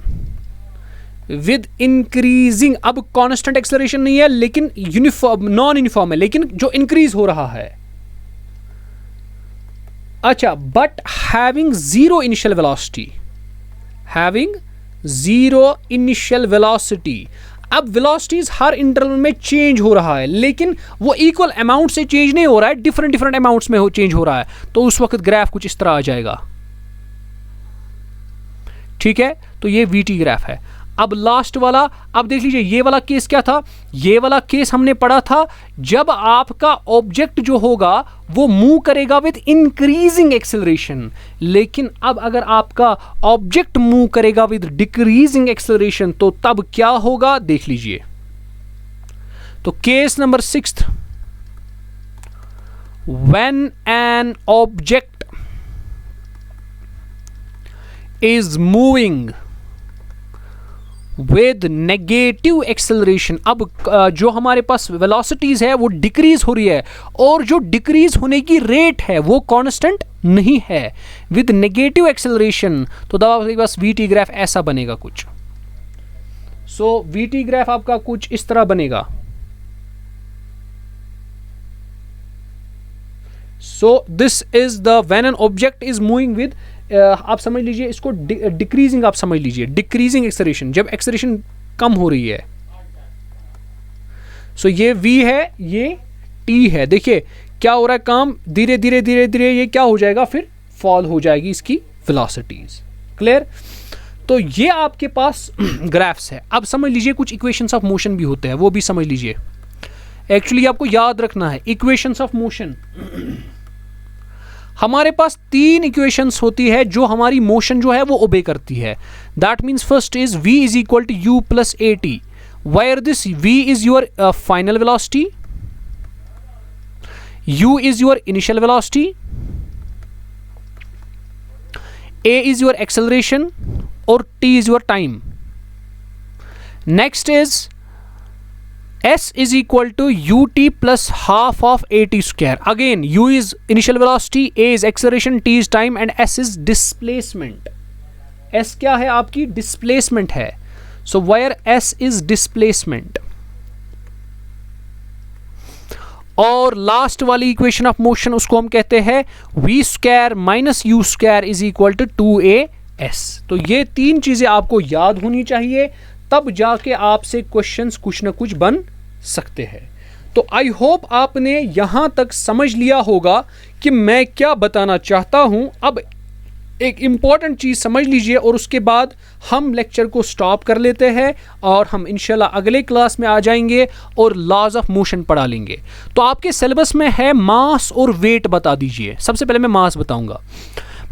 Speaker 1: with increasing, अब कांस्टेंट एक्सेलरेशन नहीं है लेकिन यूनिफॉर्म, नॉन यूनिफॉर्म है, लेकिन जो इंक्रीज हो रहा है, अच्छा, but having zero initial velocity, having zero initial velocity. अब वेलोसिटीज हर इंटरवल में चेंज हो रहा है, लेकिन वो इक्वल अमाउंट से चेंज नहीं हो रहा है, डिफरेंट डिफरेंट अमाउंट्स में चेंज हो रहा है, तो उस वक्त ग्राफ कुछ इस तरह आ जाएगा, ठीक है। तो ये वीटी ग्राफ है। अब लास्ट वाला, अब देख लीजिए ये वाला केस क्या था, ये वाला केस हमने पढ़ा था जब आपका ऑब्जेक्ट जो होगा वो मूव करेगा विद इंक्रीजिंग एक्सेलरेशन, लेकिन अब अगर आपका ऑब्जेक्ट मूव करेगा विद डिक्रीजिंग एक्सेलरेशन तो तब क्या होगा, देख लीजिए। तो case number 6, when an object is moving with negative acceleration, अब जो हमारे पास वेलोसिटीज है वो डिक्रीज हो रही है, और जो डिक्रीज होने की रेट है वो कांस्टेंट नहीं है, विद नेगेटिव एक्सेलरेशन, तो तब आपके पास वीटी ग्राफ ऐसा बनेगा कुछ। सो वीटी ग्राफ आपका कुछ इस तरह बनेगा। So this is the when an object is moving with, आप समझ लीजिए इसको डिक्रीजिंग, आप समझ लीजिए डिक्रीजिंग एक्सेलरेशन, जब एक्सेलरेशन कम हो रही है। सो ये v है, ये t है, देखिए क्या हो रहा है काम, धीरे धीरे धीरे धीरे ये क्या हो जाएगा, फिर फॉल हो जाएगी इसकी वेलोसिटीज। क्लियर। तो ये आपके पास ग्राफ्स है। अब समझ लीजिए कुछ इक्वेशंस ऑफ मोशन भी होते हैं, वो भी समझ लीजिए। एक्चुअली आपको याद रखना है इक्वेशंस ऑफ मोशन, हमारे पास 3 इक्वेशंस होती है जो हमारी मोशन जो है वो ओबे करती है। That means first is v is equal to u plus a t, where this v is your final velocity, u is your initial velocity, a is your acceleration और t is your time. Next is s is equal to ut plus half of at square. Again, u is initial velocity, a is acceleration, t is time and s is displacement. s क्या है आपकी, displacement है. So where s is displacement. और लास्ट वाली इक्वेशन ऑफ मोशन उसको हम कहते हैं v square minus u square is equal to 2as. तो ये 3 चीजें आपको याद होनी चाहिए, तब जाके आपसे क्वेश्चंस कुछ ना कुछ बन सकते हैं। तो आई होप आपने यहां तक समझ लिया होगा कि मैं क्या बताना चाहता हूं। अब एक इंपॉर्टेंट चीज समझ लीजिए और उसके बाद हम लेक्चर को स्टॉप कर लेते हैं और हम इंशाल्लाह अगले क्लास में आ जाएंगे और लॉज ऑफ मोशन पढ़ा लेंगे। तो आपके सिलेबस में है मास और वेट, बता दीजिए। सबसे पहले मैं मास बताऊंगा।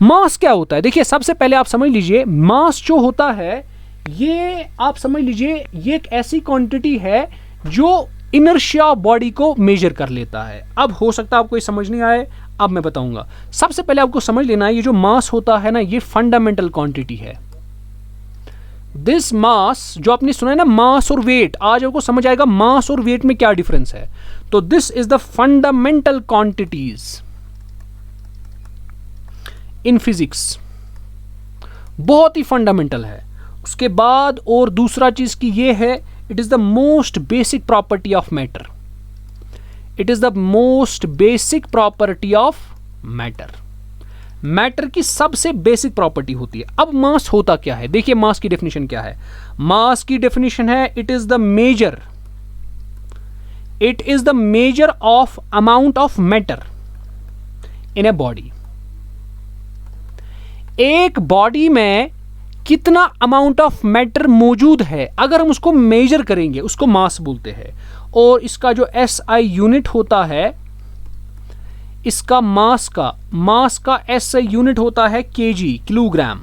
Speaker 1: मास क्या होता है, देखिए सबसे पहले आप समझ लीजिए मास जो होता है ये आप समझ लीजिए ये एक ऐसी क्वांटिटी है जो इनर्शिया बॉडी को मेजर कर लेता है। अब हो सकता है आपको ये समझ नहीं आए, अब मैं बताऊंगा। सबसे पहले आपको समझ लेना है ये जो मास होता है ना ये फंडामेंटल क्वांटिटी है। दिस मास जो आपने सुना है ना मास और वेट, आज आपको समझ आएगा मास और वेट में क्या डिफरेंस है। तो this is the fundamental quantities in physics, बहुत ही फंडामेंटल है। उसके बाद और दूसरा चीज की ये है, it is the most basic property of matter. It is the most basic property of matter. Matter की सबसे बेसिक प्रॉपर्टी होती है। अब मास होता क्या है, देखिए मास की डेफिनेशन क्या है। मास की डेफिनेशन है it is the measure of amount of matter in A body. एक बॉडी में कितना अमाउंट ऑफ मैटर मौजूद है, अगर हम उसको मेजर करेंगे उसको मास बोलते हैं। और इसका जो एसआई यूनिट होता है, इसका मास का एसआई यूनिट होता है केजी, किलोग्राम।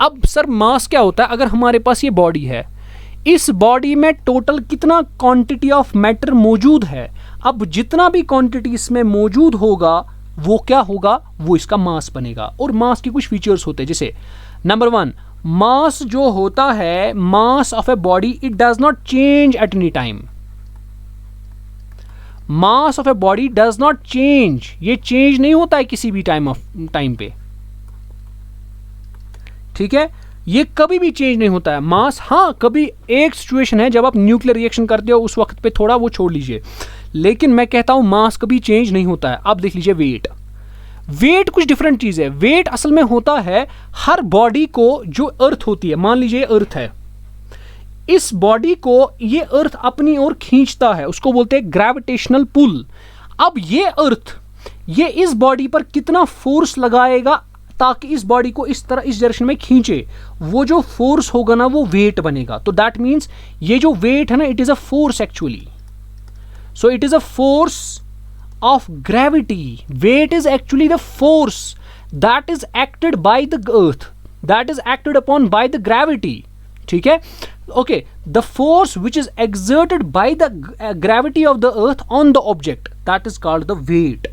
Speaker 1: अब सर मास क्या होता है? अगर हमारे पास ये बॉडी है, इस बॉडी में टोटल कितना क्वांटिटी ऑफ मैटर मौजूद है, अब जितना भी क्वांटिटी इसमें मौजूद होगा वो क्या होगा? वो इसका मास बनेगा। और मास के कुछ फीचर्स होते हैं, जैसे नंबर 1, मास जो होता है, mass of a body, it does not change at any time. Mass of a body does not change, ये चेंज नहीं होता है किसी भी टाइम पे, ठीक है, ये कभी भी चेंज नहीं होता है मास। हाँ, कभी एक सिचुएशन है जब आप न्यूक्लियर रिएक्शन करते हो, उस वक्त पे थोड़ा वो छोड़ लीजिए, लेकिन मैं कहता हूं मास कभी चेंज नहीं होता है। अब देख लीजिए वेट कुछ डिफरेंट चीज है। वेट असल में होता है हर बॉडी को, जो अर्थ होती है, मान लीजिए अर्थ है, इस बॉडी को ये अर्थ अपनी ओर खींचता है, उसको बोलते हैं ग्रेविटेशनल पुल। अब ये अर्थ, ये इस बॉडी पर कितना फोर्स लगाएगा ताकि इस बॉडी को इस तरह, इस डायरेक्शन में खींचे, वो जो फोर्स होगा ना वो वेट बनेगा। तो दैट मीन्स ये जो वेट है ना, it is a force actually. So it is a force of gravity. Weight is actually the force that is acted by the earth, that is acted upon by the gravity. ठीक है, okay, the force which is exerted by the gravity of the earth on the object, that is called the weight.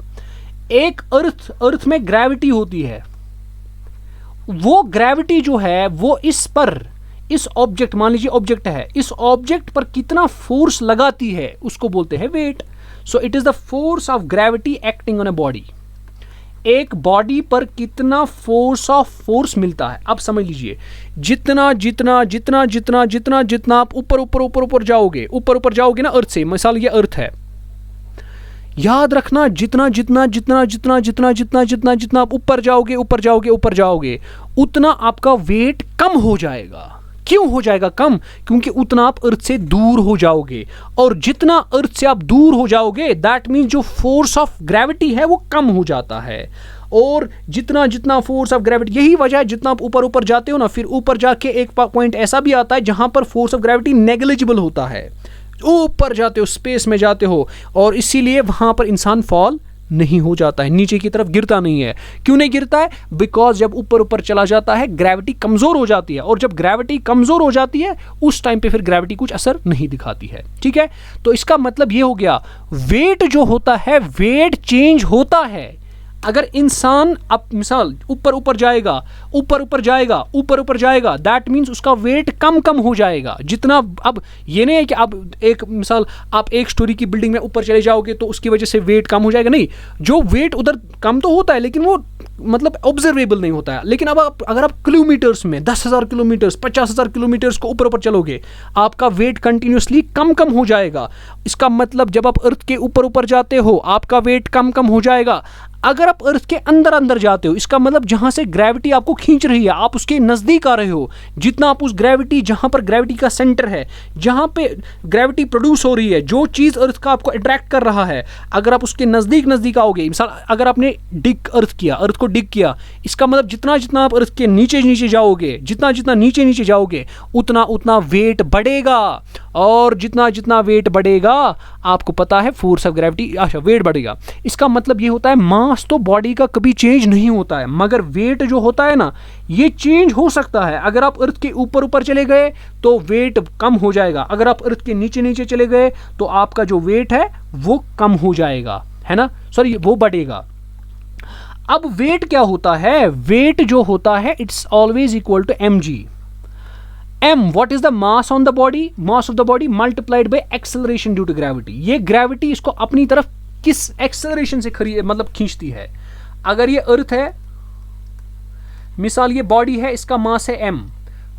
Speaker 1: एक अर्थ में ग्रेविटी होती है, वो ग्रेविटी जो है वो इस ऑब्जेक्ट, मान लीजिए ऑब्जेक्ट है, इस ऑब्जेक्ट पर कितना फोर्स लगाती है उसको बोलते हैं weight. So it is the force of gravity acting on a body. एक बॉडी पर कितना फोर्स मिलता है, अब समझ लीजिए, जितना जितना जितना जितना जितना जितना आप ऊपर जाओगे ना अर्थ से, मिसाल ये अर्थ है, याद रखना जितना जितना जितना जितना जितना जितना जितना जितना आप ऊपर जाओगे उतना आपका वेट कम हो जाएगा। क्यों हो जाएगा कम? क्योंकि उतना आप अर्थ से दूर हो जाओगे, और जितना अर्थ से आप दूर हो जाओगे दैट मीन्स जो फोर्स ऑफ ग्रेविटी है वो कम हो जाता है। और जितना जितना फोर्स ऑफ ग्रेविटी, यही वजह है जितना आप ऊपर जाते हो ना, फिर ऊपर जाके एक पॉइंट ऐसा भी आता है जहां पर फोर्स ऑफ ग्रेविटी नेग्लिजिबल होता है, ऊपर जाते हो, स्पेस में जाते हो, और इसीलिए वहां पर इंसान फॉल नहीं हो जाता है, नीचे की तरफ गिरता नहीं है। क्यों नहीं गिरता है? बिकॉज जब ऊपर चला जाता है ग्रेविटी कमजोर हो जाती है, और जब ग्रेविटी कमजोर हो जाती है उस टाइम पे फिर ग्रेविटी कुछ असर नहीं दिखाती है। ठीक है, तो इसका मतलब ये हो गया, वेट जो होता है, वेट चेंज होता है। अगर इंसान अब मिसाल ऊपर जाएगा दैट मीन्स उसका वेट कम हो जाएगा जितना। अब ये नहीं है कि अब एक मिसाल आप एक स्टोरी की बिल्डिंग में ऊपर चले जाओगे तो उसकी वजह से वेट कम हो जाएगा, नहीं, जो वेट उधर कम तो होता है लेकिन वो मतलब ऑब्जर्वेबल नहीं होता है। लेकिन अब अगर आप किलोमीटर्स में 10,000 किलोमीटर्स 50,000 किलोमीटर्स को ऊपर चलोगे, आपका वेट कंटिन्यूसली कम हो जाएगा। इसका मतलब जब आप अर्थ के ऊपर जाते हो आपका वेट कम हो जाएगा। अगर आप अर्थ के अंदर जाते हो, इसका मतलब जहां से ग्रेविटी आपको खींच रही है आप उसके नजदीक आ रहे हो, जितना आप उस ग्रेविटी, जहां पर ग्रेविटी का सेंटर है, जहां पे ग्रेविटी प्रोड्यूस हो रही है, जो चीज अर्थ का आपको अट्रैक्ट कर रहा है, अगर आप उसके नजदीक आओगे, मिसाल अगर आपने अर्थ को डिग किया, इसका मतलब जितना जितना आप अर्थ के नीचे जाओगे, जितना जितना नीचे जाओगे उतना वेट बढ़ेगा, और जितना जितना वेट बढ़ेगा आपको पता है फोर्स ऑफ ग्रेविटी, अच्छा वेट बढ़ेगा। इसका मतलब ये होता है मास तो बॉडी का कभी चेंज नहीं होता है, मगर वेट जो होता है ना ये चेंज हो सकता है। अगर आप अर्थ के ऊपर चले गए तो वेट कम हो जाएगा, अगर आप अर्थ के नीचे चले गए तो आपका जो वेट है वो कम हो जाएगा, है ना, सॉरी वो बढ़ेगा। अब वेट क्या होता है? वेट जो होता है it's always equal to mg। m what is the mass on the body? Mass of the body multiplied by acceleration due to gravity। ये ग्रेविटी इसको अपनी तरफ किस एक्सेलरेशन से मतलब खींचती है। अगर ये अर्थ है, मिसाल ये बॉडी है, इसका मास है m,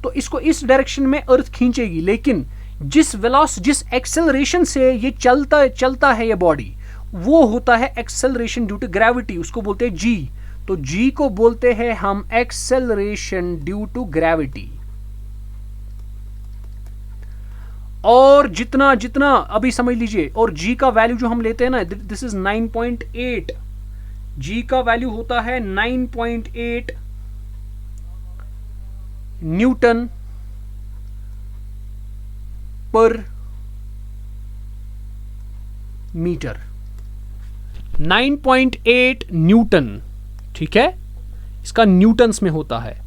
Speaker 1: तो इसको इस डायरेक्शन में अर्थ खींचेगी, लेकिन जिस एक्सेलरेशन से ये चलता है ये बॉडी, वो होता है एक्सेलरेशन ड्यू टू ग्रेविटी, उसको बोलते हैं g। तो g को बोलते हैं हम एक्सेलरेशन ड्यू टू ग्रेविटी। और जितना जितना अभी समझ लीजिए, और g का वैल्यू जो हम लेते हैं ना, दिस इज 9.8, g का वैल्यू होता है 9.8 न्यूटन पर मीटर, 9.8 न्यूटन, ठीक है, इसका न्यूटन्स में होता है।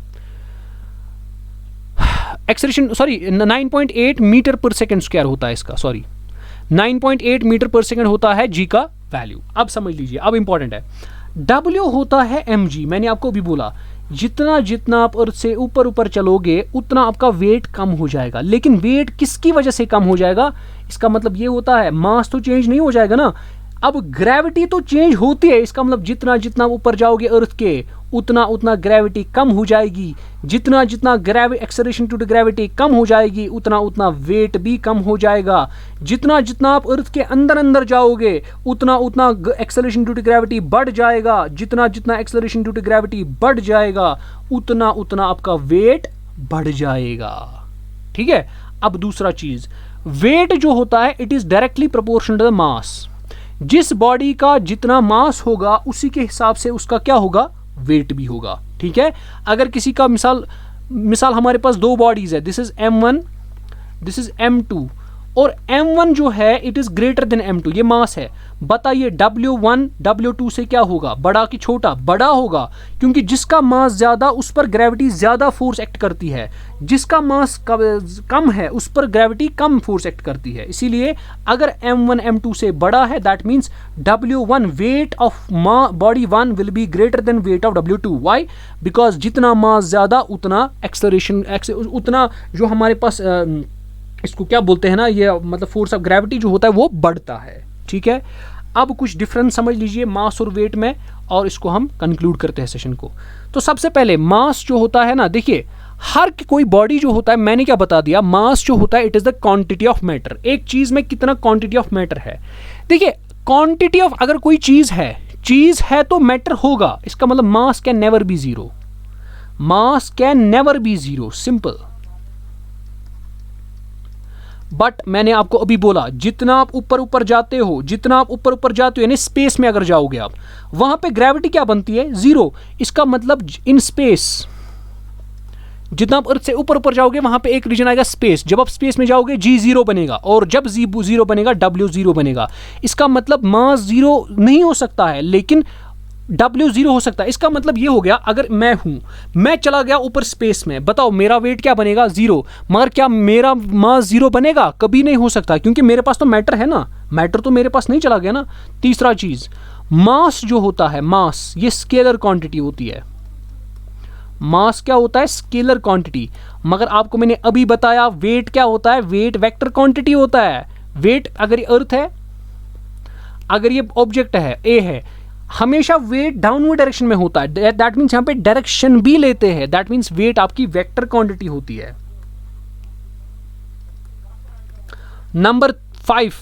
Speaker 1: एक्सेलरेशन, सॉरी 9.8 मीटर पर सेकेंड स्क्वायर होता है इसका, सॉरी 9.8 मीटर पर सेकेंड होता है जी का वैल्यू। अब समझ लीजिए, अब इंपॉर्टेंट है, W होता है mg। मैंने आपको भी बोला जितना जितना आप अर्थ से ऊपर ऊपर चलोगे उतना आपका वेट कम हो जाएगा। लेकिन वेट किसकी वजह से कम हो जाएगा? इसका मतलब ये होता है मास तो चेंज नहीं हो जाएगा ना। अब ग्रेविटी तो चेंज होती है, इसका मतलब जितना जितना ऊपर जाओगे अर्थ के उतना उतना ग्रेविटी कम हो जाएगी। जितना जितना एक्सेलरेशन टू द ग्रेविटी कम हो जाएगी उतना उतना वेट भी कम हो जाएगा। जितना जितना आप अर्थ के अंदर अंदर जाओगे उतना उतना एक्सेलरेशन टू द ग्रेविटी बढ़ जाएगा। जितना जितना एक्सेलरेशन टू द ग्रेविटी बढ़ जाएगा उतना उतना आपका वेट बढ़ जाएगा। ठीक है। अब दूसरा चीज, वेट जो होता है it is directly proportional to the mass. जिस बॉडी का जितना मास होगा उसी के हिसाब से उसका क्या होगा, वेट भी होगा। ठीक है। अगर किसी का मिसाल हमारे पास दो बॉडीज है, this is M1, this is M2, और M1 जो है it is greater than M2, ये मास है। बताइए W1 W2 से क्या होगा, बड़ा कि छोटा? बड़ा होगा, क्योंकि जिसका मास ज्यादा उस पर ग्रेविटी ज्यादा फोर्स एक्ट करती है, जिसका मास कम है उस पर ग्रेविटी कम फोर्स एक्ट करती है। इसीलिए अगर M1 M2 से बड़ा है that means W1 weight of body 1 will be greater than weight of W2। Why? Because जितना मास ज्यादा उतना एक्सेलरेशन, उतना जो हमारे पास इसको क्या बोलते हैं ना, ये मतलब फोर्स ऑफ ग्रेविटी जो होता है वो बढ़ता है। ठीक है। अब कुछ डिफरेंस समझ लीजिए मास और वेट में, और इसको हम कंक्लूड करते हैं सेशन को। तो सबसे पहले मास जो होता है ना, देखिए हर कोई बॉडी जो होता है, मैंने क्या बता दिया, मास जो होता है it is the quantity of matter. एक चीज में कितना क्वांटिटी ऑफ मैटर है। देखिए क्वांटिटी ऑफ, अगर कोई चीज है तो मैटर होगा। इसका मतलब मास can never be zero, mass can never be zero, simple. But मैंने आपको अभी बोला जितना आप ऊपर ऊपर जाते हो, जितना आप ऊपर ऊपर जाते हो, यानी स्पेस में अगर जाओगे आप, वहां पे ग्रेविटी क्या बनती है, जीरो। इसका मतलब इन स्पेस, जितना आप अर्थ से ऊपर ऊपर जाओगे वहां पे एक रीजन आएगा स्पेस। जब आप स्पेस में जाओगे G जीरो बनेगा, और जब G जीरो बनेगा W जीरो बनेगा। इसका मतलब मास जीरो नहीं हो सकता है लेकिन W जीरो हो सकता है। इसका मतलब ये हो गया, अगर मैं चला गया ऊपर स्पेस में, बताओ मेरा वेट क्या बनेगा, जीरो। मगर क्या मेरा मास जीरो बनेगा? कभी नहीं हो सकता, क्योंकि मेरे पास तो मैटर है ना, मैटर तो मेरे पास नहीं चला गया ना। तीसरा चीज, मास जो होता है, मास ये स्केलर क्वांटिटी होती है। मास क्या होता है, स्केलर क्वांटिटी। मगर आपको मैंने अभी बताया वेट क्या होता है, वेट वेक्टर क्वांटिटी होता है। वेट अगर ये अर्थ है, अगर ये ऑब्जेक्ट है ए है, हमेशा वेट डाउनवर्ड डायरेक्शन में होता है। दैट मीन्स यहां पे डायरेक्शन भी लेते हैं, दैट मीन्स वेट आपकी वेक्टर क्वांटिटी होती है। नंबर 5,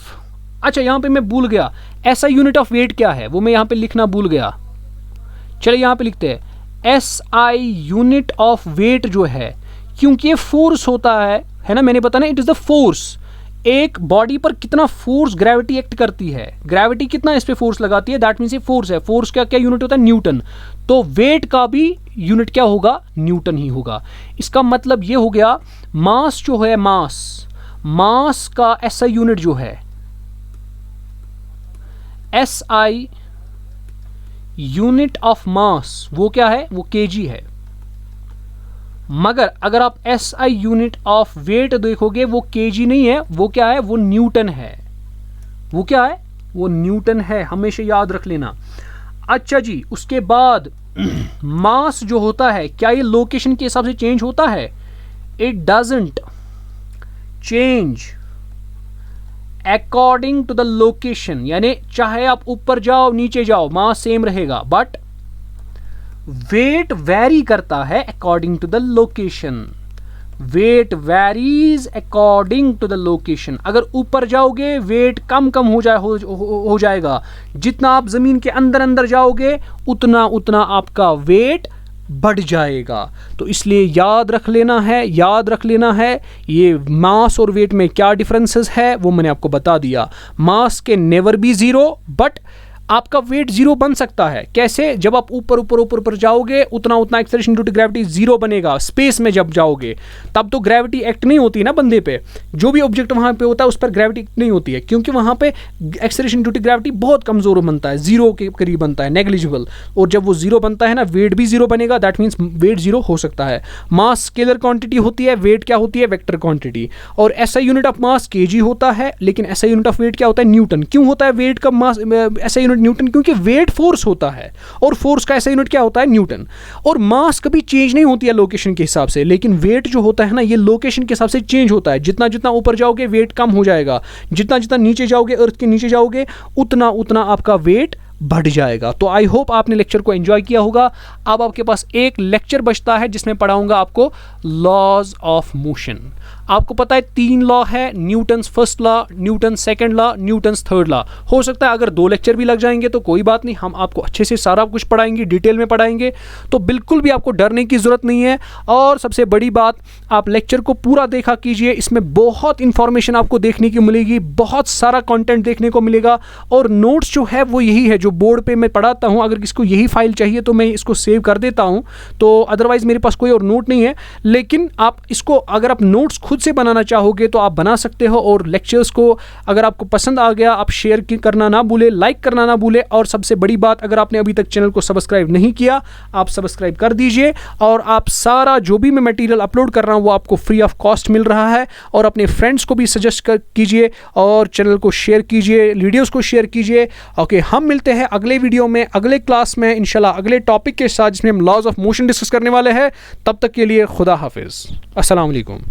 Speaker 1: अच्छा यहां पे मैं भूल गया, ऐसा यूनिट ऑफ वेट क्या है वो मैं यहां पे लिखना भूल गया। चलिए यहां पे लिखते हैं SI यूनिट ऑफ वेट जो है, क्योंकि ये फोर्स होता है ना, मैंने बताया इट इज द फोर्स। एक बॉडी पर कितना फोर्स ग्रेविटी एक्ट करती है, ग्रेविटी कितना इस पे फोर्स लगाती है, दैट मीन्स ये फोर्स है। फोर्स का क्या यूनिट होता है, न्यूटन। तो वेट का भी यूनिट क्या होगा, न्यूटन ही होगा। इसका मतलब ये हो गया मास जो है, मास का SI यूनिट जो है, SI यूनिट ऑफ मास वो क्या है, वो kg है। मगर अगर आप SI यूनिट ऑफ वेट देखोगे वो kg नहीं है, वो क्या है, वो न्यूटन है। वो क्या है, वो न्यूटन है, हमेशा याद रख लेना। अच्छा जी, उसके बाद मास जो होता है, क्या ये लोकेशन के हिसाब से चेंज होता है? It doesn't change according to the location. यानी चाहे आप ऊपर जाओ नीचे जाओ मास सेम रहेगा, बट वेट वेरी करता है according to the location. Weight varies according to the location. अगर ऊपर जाओगे वेट कम हो जाएगा, जितना आप जमीन के अंदर अंदर जाओगे उतना उतना आपका वेट बढ़ जाएगा। तो इसलिए याद रख लेना है ये मास और वेट में क्या डिफरेंसेस है वो मैंने आपको बता दिया। मास के नेवर बी जीरो, बट आपका वेट जीरो बन सकता है। कैसे? जब आप ऊपर ऊपर ऊपर ऊपर जाओगे उतना उतना acceleration due to gravity zero बनेगा। स्पेस में जब जाओगे तब तो ग्रेविटी एक्ट नहीं होती ना बंदे पे, जो भी ऑब्जेक्ट वहां पे होता है उस पर ग्रेविटी नहीं होती है, क्योंकि वहां पे एक्सेलरेशन ड्यू टू ग्रेविटी बहुत कमजोर बनता है, जीरो के करीब बनता है, नेग्लिजिबल। और जब वो जीरो बनता है ना, वेट भी जीरो बनेगा, दैट मीन्स वेट जीरो हो सकता है। मास स्केलर क्वांटिटी होती है, वेट क्या होती है? Vector quantity. और SI unit of mass kg होता है, लेकिन एसआई यूनिट ऑफ वेट क्या होता है? न्यूटन। क्यों होता है वेट का मास एसआई यूनिट न्यूटन? क्योंकि वेट फोर्स होता है और फोर्स का एसआई यूनिट क्या होता है? न्यूटन। और मास कभी चेंज नहीं होती है लोकेशन के हिसाब से, लेकिन वेट जो होता है ना, ये लोकेशन के हिसाब से चेंज होता है। जितना जितना ऊपर जाओगे वेट कम हो जाएगा, जितना जितना नीचे जाओगे, अर्थ के नीचे जाओगे, उतना उतना आपका वेट बढ़ जाएगा। तो आई होप आपने लेक्चर को एंजॉय किया होगा। अब आपके पास एक लेक्चर बचता है जिसमें पढ़ाऊंगा आपको लॉज ऑफ मोशन। आपको पता है 3 लॉ है, Newton's first law, Newton second law, Newton's third law. हो सकता है अगर 2 लेक्चर भी लग जाएंगे तो कोई बात नहीं, हम आपको अच्छे से सारा कुछ पढ़ाएंगे, डिटेल में पढ़ाएंगे, तो बिल्कुल भी आपको डरने की जरूरत नहीं है। और सबसे बड़ी बात, आप लेक्चर को पूरा देखा कीजिए, इसमें बहुत इंफॉर्मेशन आपको देखने की मिलेगी, बहुत सारा कंटेंट देखने को मिलेगा। और नोट्स जो है वो यही है जो बोर्ड पे मैं पढ़ाता हूँ। अगर किसको यही फाइल चाहिए तो मैं इसको सेव कर देता हूँ, तो अदरवाइज मेरे पास कोई और नोट नहीं है। लेकिन आप इसको अगर आप नोट्स खुद से बनाना चाहोगे तो आप बना सकते हो। और लेक्चर्स को अगर आपको पसंद आ गया, आप शेयर करना ना भूले, लाइक करना ना भूले। और सबसे बड़ी बात, अगर आपने अभी तक चैनल को सब्सक्राइब नहीं किया, आप सब्सक्राइब कर दीजिए। और आप सारा जो भी मैं मटेरियल अपलोड कर रहा हूँ वो आपको फ्री ऑफ कॉस्ट मिल रहा है। और अपने फ्रेंड्स को भी सजेस्ट कीजिए और चैनल को शेयर कीजिए, वीडियोस को शेयर कीजिए। ओके, हम मिलते हैं अगले वीडियो में, अगले क्लास में इंशाल्लाह, अगले टॉपिक के साथ जिसमें हम लॉज ऑफ मोशन डिस्कस करने वाले हैं। तब तक के लिए खुदा हाफिज, अस्सलाम वालेकुम।